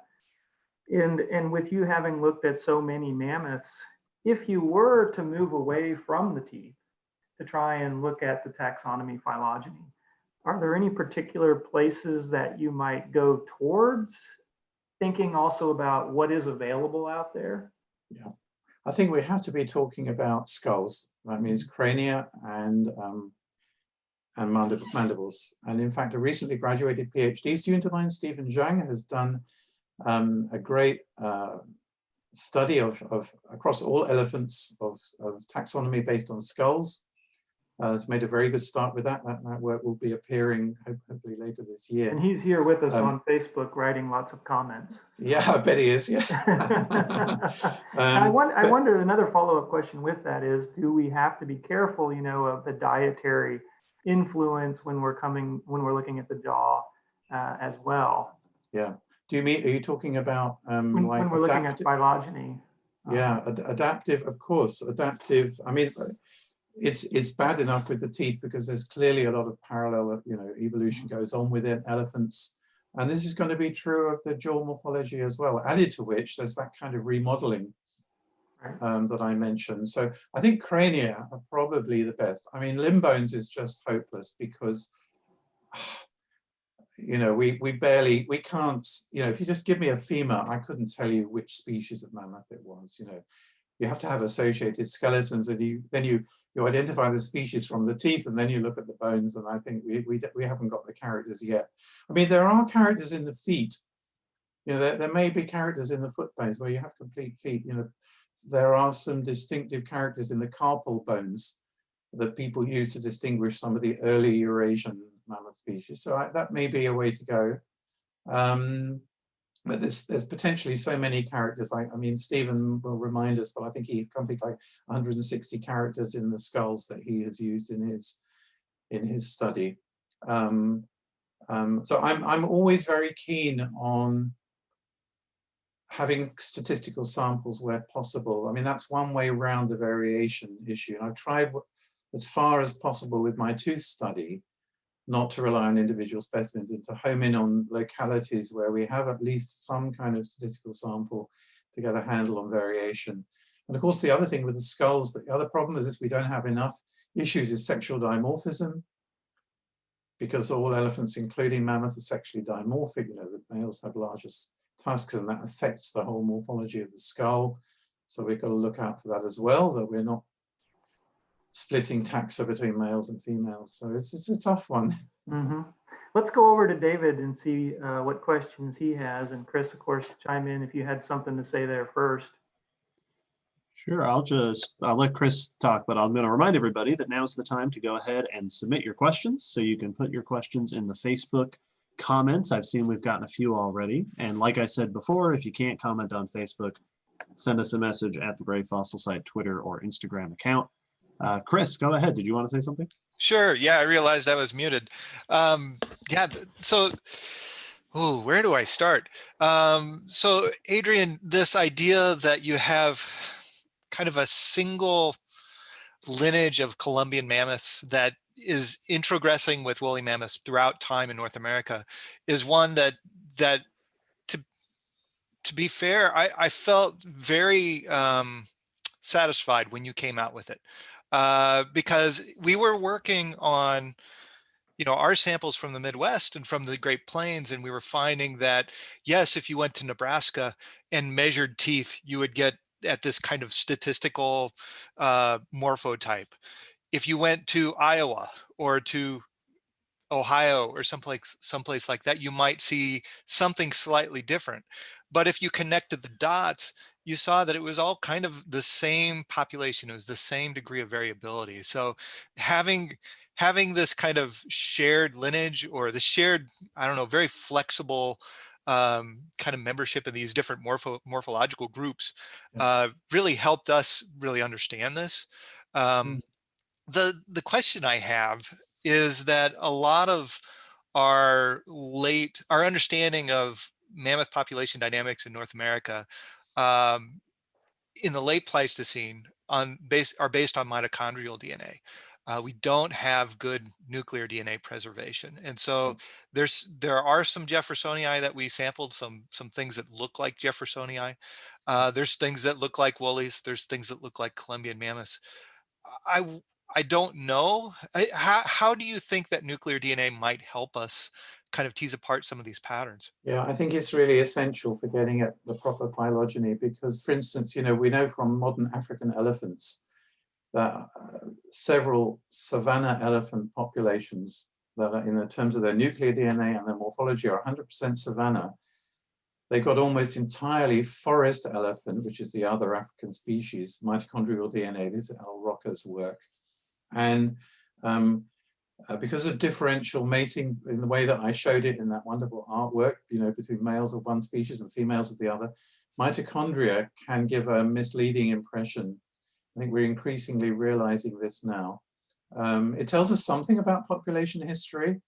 And with you having looked at so many mammoths, if you were to move away from the teeth to try and look at the taxonomy phylogeny, are there any particular places that you might go towards thinking also about what is available out there? Yeah, I think we have to be talking about skulls. That means crania and mandibles. And in fact, a recently graduated PhD student of mine, Stephen Zhang, has done a great study of across all elephants of taxonomy based on skulls. It's made a very good start with that. That work will be appearing hopefully later this year. And he's here with us on Facebook writing lots of comments. Yeah, I bet he is. Yeah. I wonder, another follow-up question with that is, do we have to be careful, of the dietary influence when we're looking at the jaw as well? Yeah. Are you talking about when we're looking at phylogeny? Yeah, adaptive, of course. Adaptive. I mean, it's bad enough with the teeth because there's clearly a lot of parallel, evolution goes on within elephants. And this is going to be true of the jaw morphology as well, added to which there's that kind of remodeling that I mentioned. So I think crania are probably the best. I mean, limb bones is just hopeless because, we can't, if you just give me a femur, I couldn't tell you which species of mammoth it was. You have to have associated skeletons, and then you identify the species from the teeth, and then you look at the bones. And I think we haven't got the characters yet. I mean, there are characters in the feet. There may be characters in the foot bones where you have complete feet. There are some distinctive characters in the carpal bones that people use to distinguish some of the early Eurasian mammoth species. So that may be a way to go. But there's potentially so many characters. I mean, Stephen will remind us, but I think he's something like 160 characters in the skulls that he has used in his study. So I'm always very keen on having statistical samples where possible. I mean, that's one way around the variation issue. And I've tried as far as possible with my tooth study not to rely on individual specimens and to home in on localities where we have at least some kind of statistical sample to get a handle on variation. And of course, the other thing with the skulls, the other problem is we don't have enough issues is sexual dimorphism, because all elephants, including mammoths, are sexually dimorphic. The males have largest tusks, and that affects the whole morphology of the skull. So we've got to look out for that as well, that we're not splitting taxa between males and females. So it's a tough one. Mm-hmm. Let's go over to David and see what questions he has. And Chris, of course, chime in if you had something to say there first. Sure, I'll let Chris talk, but I'm going to remind everybody that now's the time to go ahead and submit your questions. So you can put your questions in the Facebook comments. I've seen we've gotten a few already. And like I said before, if you can't comment on Facebook, send us a message at the Brave Fossil Site Twitter or Instagram account. Chris, go ahead. Did you want to say something? Sure. Yeah, I realized I was muted. So where do I start? So Adrian, this idea that you have kind of a single lineage of Columbian mammoths that is introgressing with woolly mammoths throughout time in North America is one that to be fair, I felt very satisfied when you came out with it, because we were working on our samples from the Midwest and from the Great Plains, and we were finding that yes, if you went to Nebraska and measured teeth, you would get at this kind of statistical morphotype. If you went to Iowa or to Ohio or someplace like that, you might see something slightly different. But if you connected the dots, you saw that it was all kind of the same population. It was the same degree of variability. So having this kind of shared lineage, or the shared, I don't know, very flexible kind of membership in these different morphological groups really helped us really understand this. The question I have is that a lot of our understanding of mammoth population dynamics in North America in the late Pleistocene are based on mitochondrial DNA. We don't have good nuclear DNA preservation, and so there are some Jeffersonii that we sampled, some things that look like Jeffersonii. There's things that look like woollies. There's things that look like Columbian mammoths. I don't know. How do you think that nuclear DNA might help us kind of tease apart some of these patterns. Yeah, I think it's really essential for getting at the proper phylogeny because, for instance, we know from modern African elephants that several savanna elephant populations that are, in terms of their nuclear DNA and their morphology, are 100% savanna. They got almost entirely forest elephant, which is the other African species, mitochondrial DNA. This is Al Rocker's work. And because of differential mating in the way that I showed it in that wonderful artwork, between males of one species and females of the other, mitochondria can give a misleading impression. I think we're increasingly realizing this now. It tells us something about population history,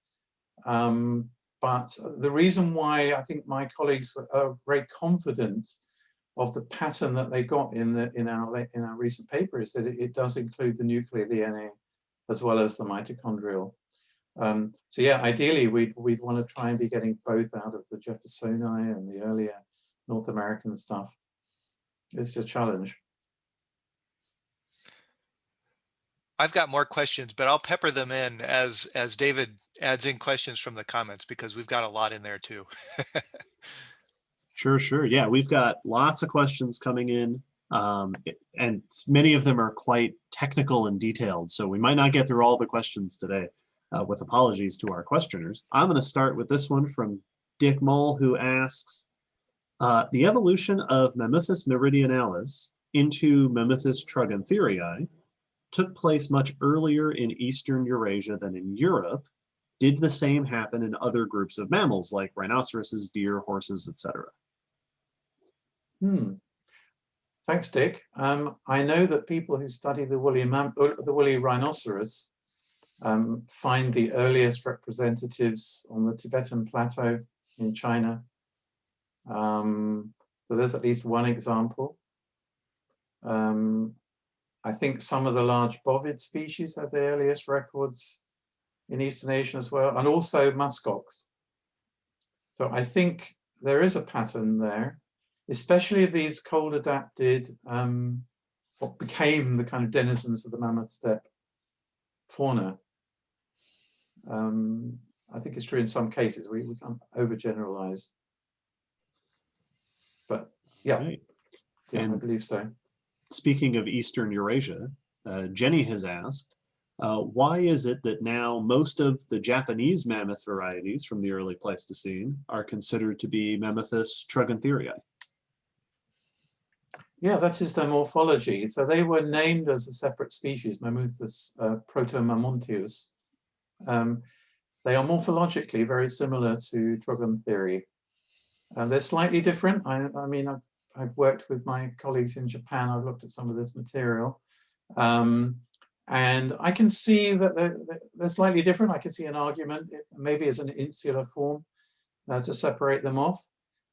but the reason why I think my colleagues are very confident of the pattern that they got in our recent paper is that it does include the nuclear DNA as well as the mitochondrial. So yeah, ideally we'd want to try and be getting both out of the Jeffersonian and the earlier North American stuff. It's a challenge. I've got more questions, but I'll pepper them in as David adds in questions from the comments because we've got a lot in there too. Sure. Yeah, we've got lots of questions coming in, and many of them are quite technical and detailed, so we might not get through all the questions today, with apologies to our questioners. I'm going to start with this one from Dick Moll, who asks, the evolution of Mammuthus meridionalis into Mammuthus troghantheri took place much earlier in Eastern Eurasia than in Europe. Did the same happen in other groups of mammals like rhinoceroses, deer, horses, etc.? Thanks, Dick. I know that people who study the woolly rhinoceros find the earliest representatives on the Tibetan plateau in China. So there's at least one example. I think some of the large bovid species have the earliest records in Eastern Asia as well, and also muskox. So I think there is a pattern there, especially of these cold adapted, what became the kind of denizens of the mammoth steppe fauna. I think it's true in some cases, we can't overgeneralize. But yeah, Right. Yeah, And I believe so. speaking of Eastern Eurasia, Jenny has asked, why is it that now most of the Japanese mammoth varieties from the early Pleistocene are considered to be Mammuthus troghantheri? Yeah, that is their morphology. So they were named as a separate species, Mammuthus protomammontius. They are morphologically very similar to troghantheri. They're slightly different. I mean, I've worked with my colleagues in Japan. I've looked at some of this material. And I can see that they're slightly different. I can see an argument, maybe as an insular form to separate them off.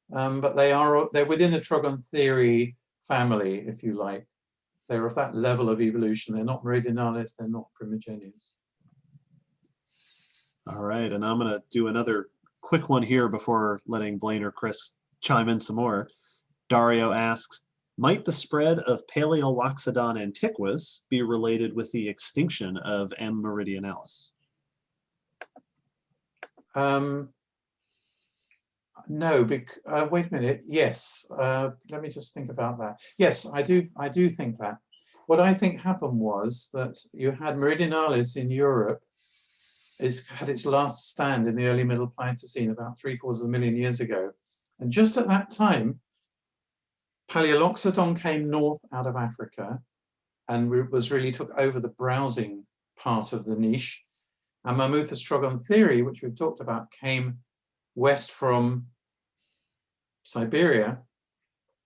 But they're within the troghantheri family, if you like. They're of that level of evolution. They're not meridionalis, they're not primigenius. All right, and I'm going to do another quick one here before letting Blaine or Chris chime in some more. Dario asks, might the spread of Paleoloxodon antiquus be related with the extinction of M. meridionalis? No, wait a minute. Yes, let me just think about that. Yes, I do think that. What I think happened was that you had meridionalis in Europe. It's had its last stand in the early Middle Pleistocene about 750,000 years ago. And just at that time, Paleoloxodon came north out of Africa and really took over the browsing part of the niche. And Mammuthus troghantheri, which we've talked about, came west from Siberia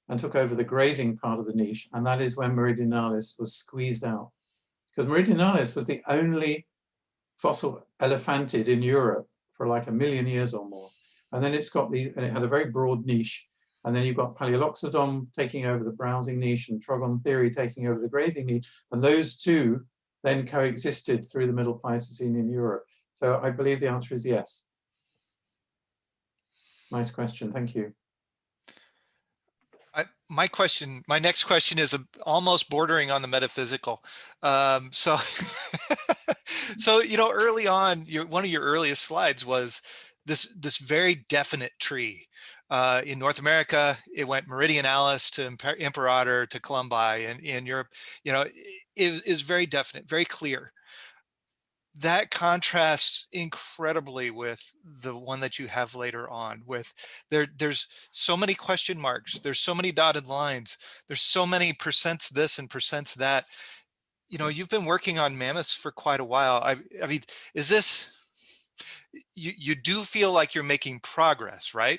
and took over the grazing part of the niche. And that is when meridionalis was squeezed out. Because meridionalis was the only fossil elephantid in Europe for like 1 million years or more. And then it's got and it had a very broad niche. And then you've got Paleoloxodon taking over the browsing niche and troghantheri taking over the grazing niche. And those two then coexisted through the Middle Pleistocene in Europe. So I believe the answer is yes. Nice question, thank you. My next question is almost bordering on the metaphysical. So early on, one of your earliest slides was this very definite tree. In North America, it went Meridionalis to Imperator to Columbi, and in Europe, you know, it is very definite, very clear. That contrasts incredibly with the one that you have later on. With there's so many question marks, there's so many dotted lines, there's so many percents this and percents that. You know, you've been working on mammoths for quite a while. I mean, is this, you do feel like you're making progress, right?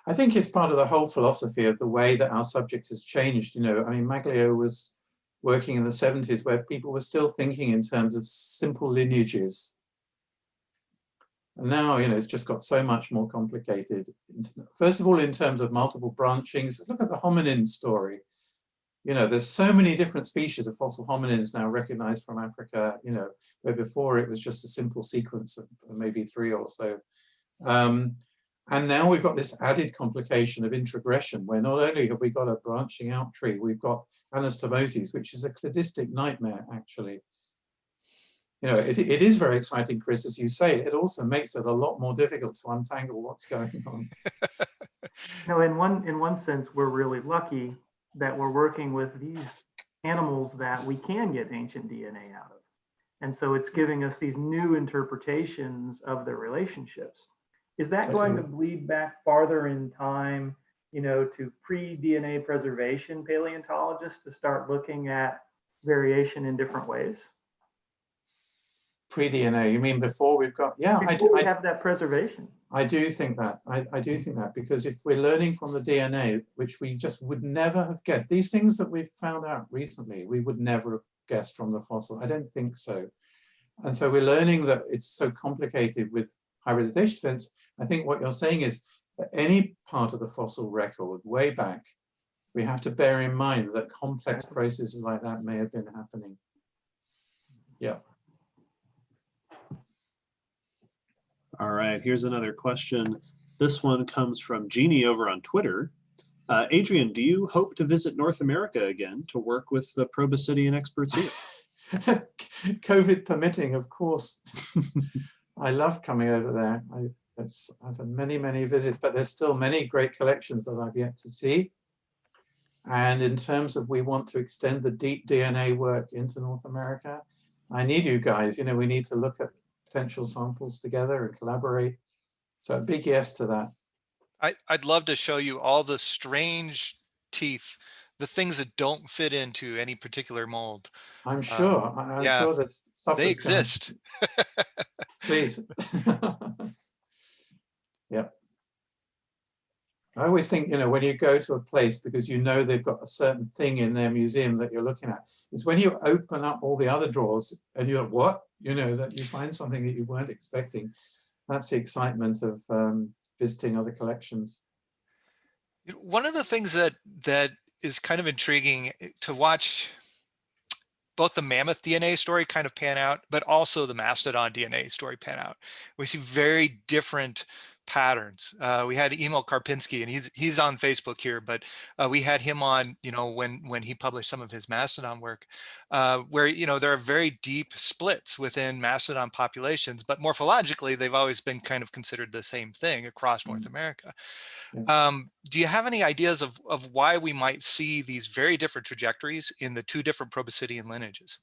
I think it's part of the whole philosophy of the way that our subject has changed. You know, I mean, Maglio was working in the 70s where people were still thinking in terms of simple lineages. And now, you know, it's just got so much more complicated. First of all, in terms of multiple branchings, look at the hominin story. You know, there's so many different species of fossil hominins now recognized from Africa, you know, where before it was just a simple sequence of maybe 3 or so. And now we've got this added complication of introgression, where not only have we got a branching out tree, we've got anastomoses, which is a cladistic nightmare, actually. You know, it is very exciting, Chris, as you say. It also makes it a lot more difficult to untangle what's going on. No, in one sense, we're really lucky that we're working with these animals that we can get ancient DNA out of. And so it's giving us these new interpretations of their relationships. Is that going to bleed back farther in time, you know, to pre-DNA preservation paleontologists to start looking at variation in different ways? Pre-DNA, you mean before we've got, yeah, Before we have that preservation. I do think that. I do think that, because if we're learning from the DNA, which we just would never have guessed, these things that we've found out recently, we would never have guessed from the fossil. I don't think so. And so we're learning that it's so complicated with hybridization events. I think what you're saying is that any part of the fossil record way back, we have to bear in mind that complex processes like that may have been happening. Yeah. All right, here's another question. This one comes from Jeannie over on Twitter. Adrian, do you hope to visit North America again to work with the proboscidean experts here? COVID permitting, of course. I love coming over there. I've had many, many visits, but there's still many great collections that I've yet to see. And in terms of we want to extend the deep DNA work into North America, I need you guys. You know, we need to look at potential samples together and collaborate. So a big yes to that. I'd love to show you all the strange teeth, the things that don't fit into any particular mold. I'm sure. I'm yeah, sure that stuff they exist. Please. Yep. I always think, you know, when you go to a place because you know they've got a certain thing in their museum that you're looking at, it's when you open up all the other drawers and you're like, what? You know, that you find something that you weren't expecting. That's the excitement of visiting other collections. One of the things that is kind of intriguing to watch both the mammoth DNA story kind of pan out, but also the mastodon DNA story pan out. We see very different patterns. We had Emil Karpinski, and he's on Facebook here, but we had him on, you know, when he published some of his mastodon work, where, you know, there are very deep splits within mastodon populations, but morphologically, they've always been kind of considered the same thing across North America. Do you have any ideas of why we might see these very different trajectories in the two different proboscidean lineages?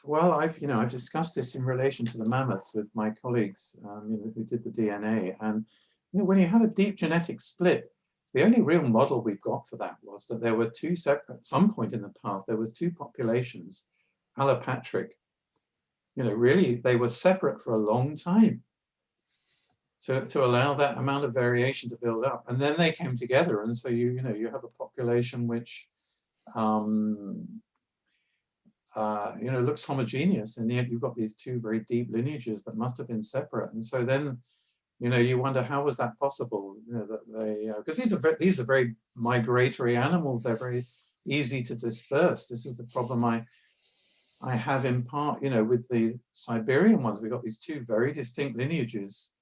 Well, I've discussed this in relation to the mammoths with my colleagues who did the DNA. And you know, when you have a deep genetic split, the only real model we've got for that was that there were two separate, at some point in the past, there was two populations, allopatric. You know, really, they were separate for a long time. To allow that amount of variation to build up, and then they came together, and so you have a population which looks homogeneous, and yet you've got these two very deep lineages that must have been separate. And so then you wonder, how was that possible? You know, that they, because these are very migratory animals, they're very easy to disperse. This is the problem I have in part, with the Siberian ones. We've got these two very distinct lineages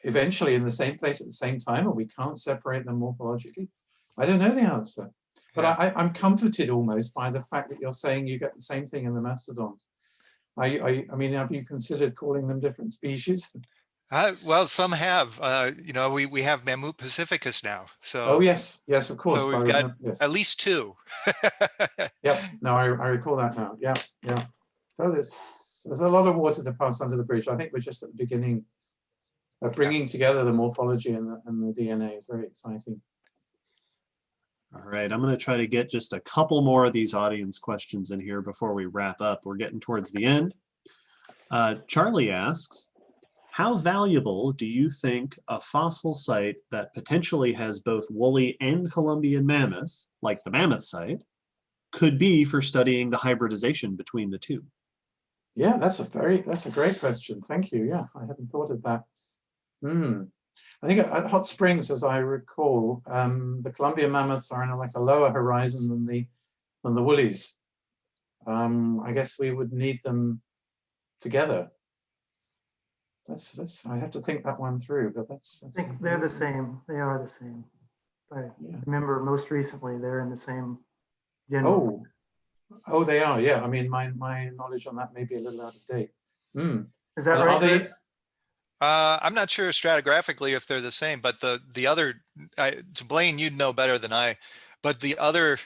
eventually in the same place at the same time, or we can't separate them morphologically. I don't know the answer, but I'm comforted almost by the fact that you're saying you get the same thing in the mastodons. I mean, have you considered calling them different species? Well, some have. You know, we have Mammut pacificus now. Oh, So yes, yes, of course. I we've got remember, yes. at least two. Yep, no, I recall that now. Yeah, yeah. So there's a lot of water to pass under the bridge. I think we're just at the beginning of bringing together the morphology and the DNA. It's very exciting. All right, I'm going to try to get just a couple more of these audience questions in here before we wrap up. We're getting towards the end. Charlie asks, how valuable do you think a fossil site that potentially has both woolly and Columbian mammoth, like the mammoth site, could be for studying the hybridization between the two? Yeah, that's a great question. Thank you. Yeah, I hadn't thought of that. I think at Hot Springs, as I recall, the Columbian mammoths are in like a lower horizon than the woolies. I guess we would need them together. I have to think that one through, but that's I think they're the same. They are the same. I yeah. remember most recently they're in the same general. Oh, they are. Yeah, I mean, my knowledge on that may be a little out of date. Is that And right? are they? Chris? I'm not sure stratigraphically if they're the same, but the other, to Blaine, you'd know better than I, but the other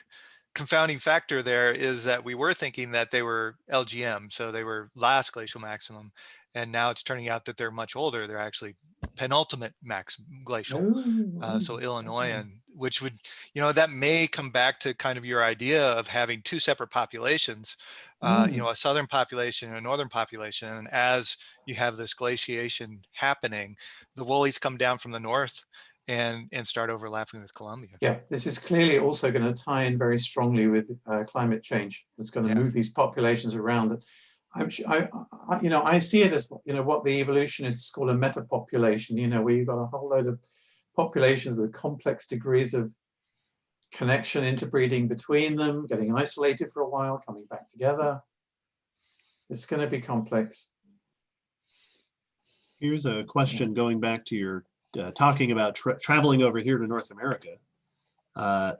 confounding factor there is that we were thinking that they were LGM, so they were last glacial maximum, and now it's turning out that they're much older. They're actually penultimate glacial, so Illinoisan, which would, you know, that may come back to kind of your idea of having two separate populations, you know, a southern population and a northern population. And as you have this glaciation happening, the woolies come down from the north and start overlapping with Columbia. Yeah, this is clearly also going to tie in very strongly with climate change. It's going to move these populations around. You know, I see it as, you know, what the evolutionists call a metapopulation. You know, where you've got a whole load of populations with complex degrees of connection, interbreeding between them, getting isolated for a while, coming back together. It's going to be complex. Here's a question going back to your talking about traveling over here to North America.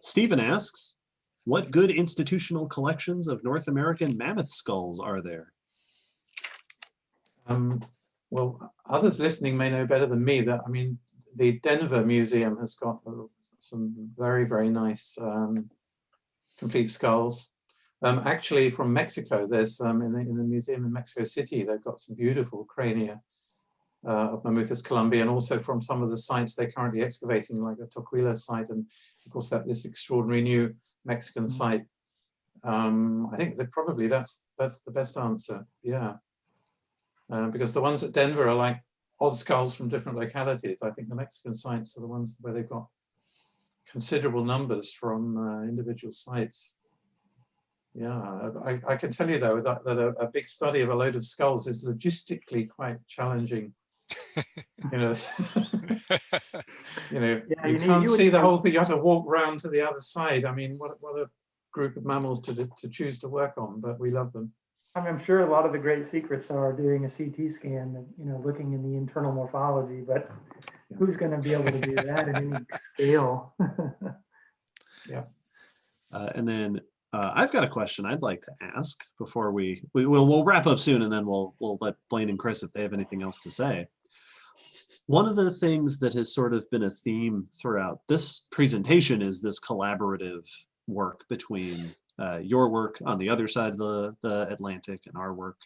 Stephen asks, what good institutional collections of North American mammoth skulls are there? Well, others listening may know better than me that, I mean, the Denver Museum has got some very, very nice complete skulls. Actually, from Mexico, there's in the museum in Mexico City, they've got some beautiful crania of Mammuthus columbi, and also from some of the sites they're currently excavating, like the Toquila site, and of course this extraordinary new Mexican site. I think that probably that's the best answer. Yeah, because the ones at Denver are like odd skulls from different localities. I think the Mexican sites are the ones where they've got considerable numbers from individual sites. Yeah, I can tell you though that a big study of a load of skulls is logistically quite challenging. You know, you can't see the whole thing. You have to walk round to the other side. I mean, what a group of mammals to choose to work on, but we love them. I'm sure a lot of the great secrets are doing a CT scan, you know, looking in the internal morphology, but who's going to be able to do that in any scale? Yeah. And then I've got a question I'd like to ask before we'll wrap up soon, and then we'll let Blaine and Chris, if they have anything else to say. One of the things that has sort of been a theme throughout this presentation is this collaborative work between your work on the other side of the Atlantic and our work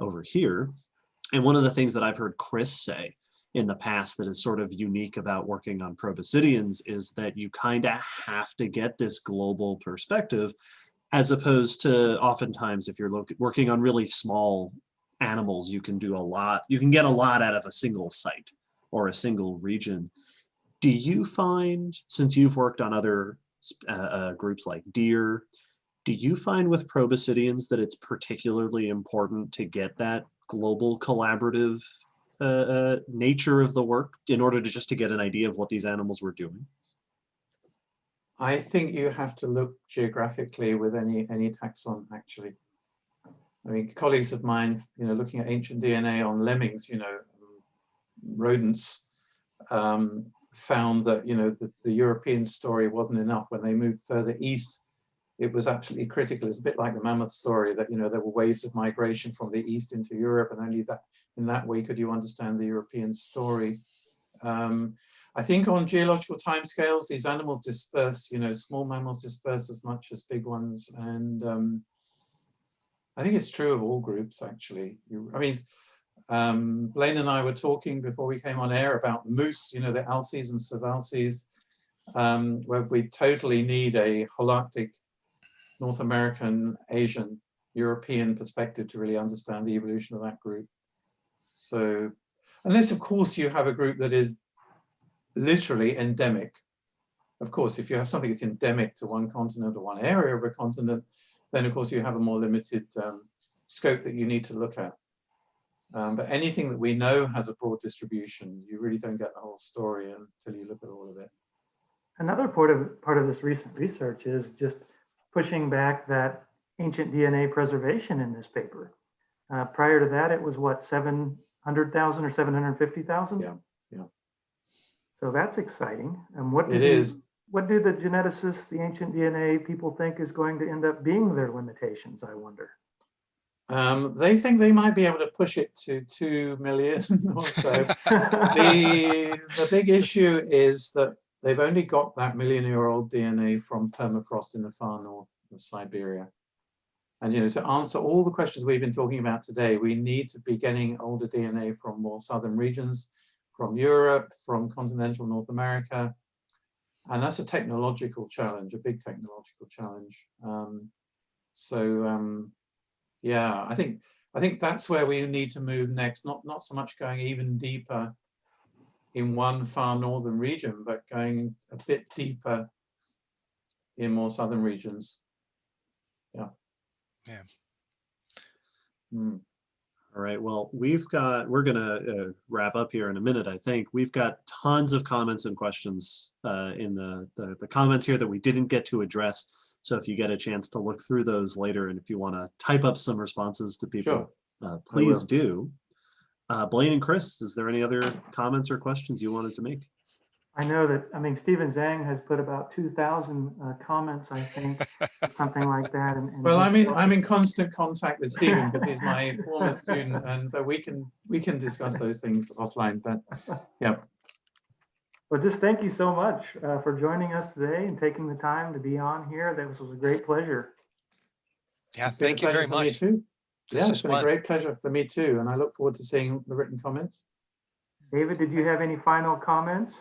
over here. And one of the things that I've heard Chris say in the past that is sort of unique about working on proboscideans is that you kind of have to get this global perspective, as opposed to oftentimes if you're working on really small animals, you can do a lot, you can get a lot out of a single site or a single region. Do you find, since you've worked on other groups like deer, do you find with proboscideans that it's particularly important to get that global collaborative nature of the work in order to just to get an idea of what these animals were doing? I think you have to look geographically with any taxon, actually. I mean, colleagues of mine, you know, looking at ancient DNA on lemmings, you know, rodents, found that, you know, the European story wasn't enough. When they moved further east it was absolutely critical. It's a bit like the mammoth story that, there were waves of migration from the east into Europe, and only that in that way could you understand the European story. I think on geological timescales, these animals disperse, small mammals disperse as much as big ones. And I think it's true of all groups, actually. Blaine and I were talking before we came on air about moose, the Alces and Savalces, where we totally need a holistic North American, Asian, European perspective to really understand the evolution of that group. So, unless of course you have a group that is literally endemic. Of course, if you have something that's endemic to one continent or one area of a continent, then of course you have a more limited scope that you need to look at. But anything that we know has a broad distribution, you really don't get the whole story until you look at all of it. Another part of this recent research is just pushing back that ancient DNA preservation in this paper. Prior to that, it was what, 700,000 or 750,000? Yeah. So that's exciting. And What do the geneticists, the ancient DNA people think is going to end up being their limitations, I wonder? They think they might be able to push it to 2 million or so. The big issue is that they've only got that million-year-old DNA from permafrost in the far north of Siberia. And to answer all the questions we've been talking about today, we need to be getting older DNA from more southern regions, from Europe, from continental North America. And that's a technological challenge, a big technological challenge. Yeah, I think that's where we need to move next, not so much going even deeper in one far northern region, but going a bit deeper in more southern regions. Yeah. All right, well, we're gonna wrap up here in a minute, I think. We've got tons of comments and questions in the comments here that we didn't get to address. So if you get a chance to look through those later, and if you want to type up some responses to people, please do. Blaine and Chris, is there any other comments or questions you wanted to make? I know that, Stephen Zhang has put about 2,000 comments, I think, something like that. Well, I'm in constant contact with Stephen because he's my former student, and so we can discuss those things offline. But yeah. Well, just thank you so much for joining us today and taking the time to be on here. This was a great pleasure. Yeah, thank you very much. Yeah, it's been a great pleasure for me too, and I look forward to seeing the written comments. David, did you have any final comments?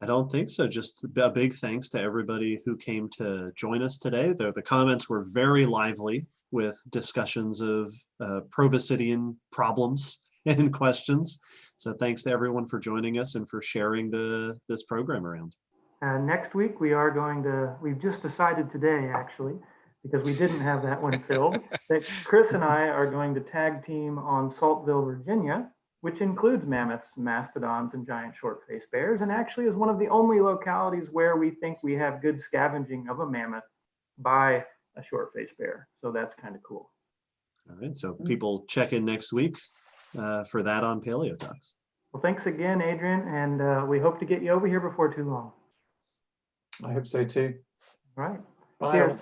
I don't think so. Just a big thanks to everybody who came to join us today. The comments were very lively with discussions of proboscidean problems and questions. So thanks to everyone for joining us and for sharing this program around. Next week, we've just decided today, actually, because we didn't have that one filled, that Chris and I are going to tag team on Saltville, Virginia, which includes mammoths, mastodons, and giant short-faced bears, and actually is one of the only localities where we think we have good scavenging of a mammoth by a short-faced bear. So that's kind of cool. All right, so people check in next week for that on Paleo Talks. Well, thanks again, Adrian, and we hope to get you over here before too long. I hope so too. All right. Bye.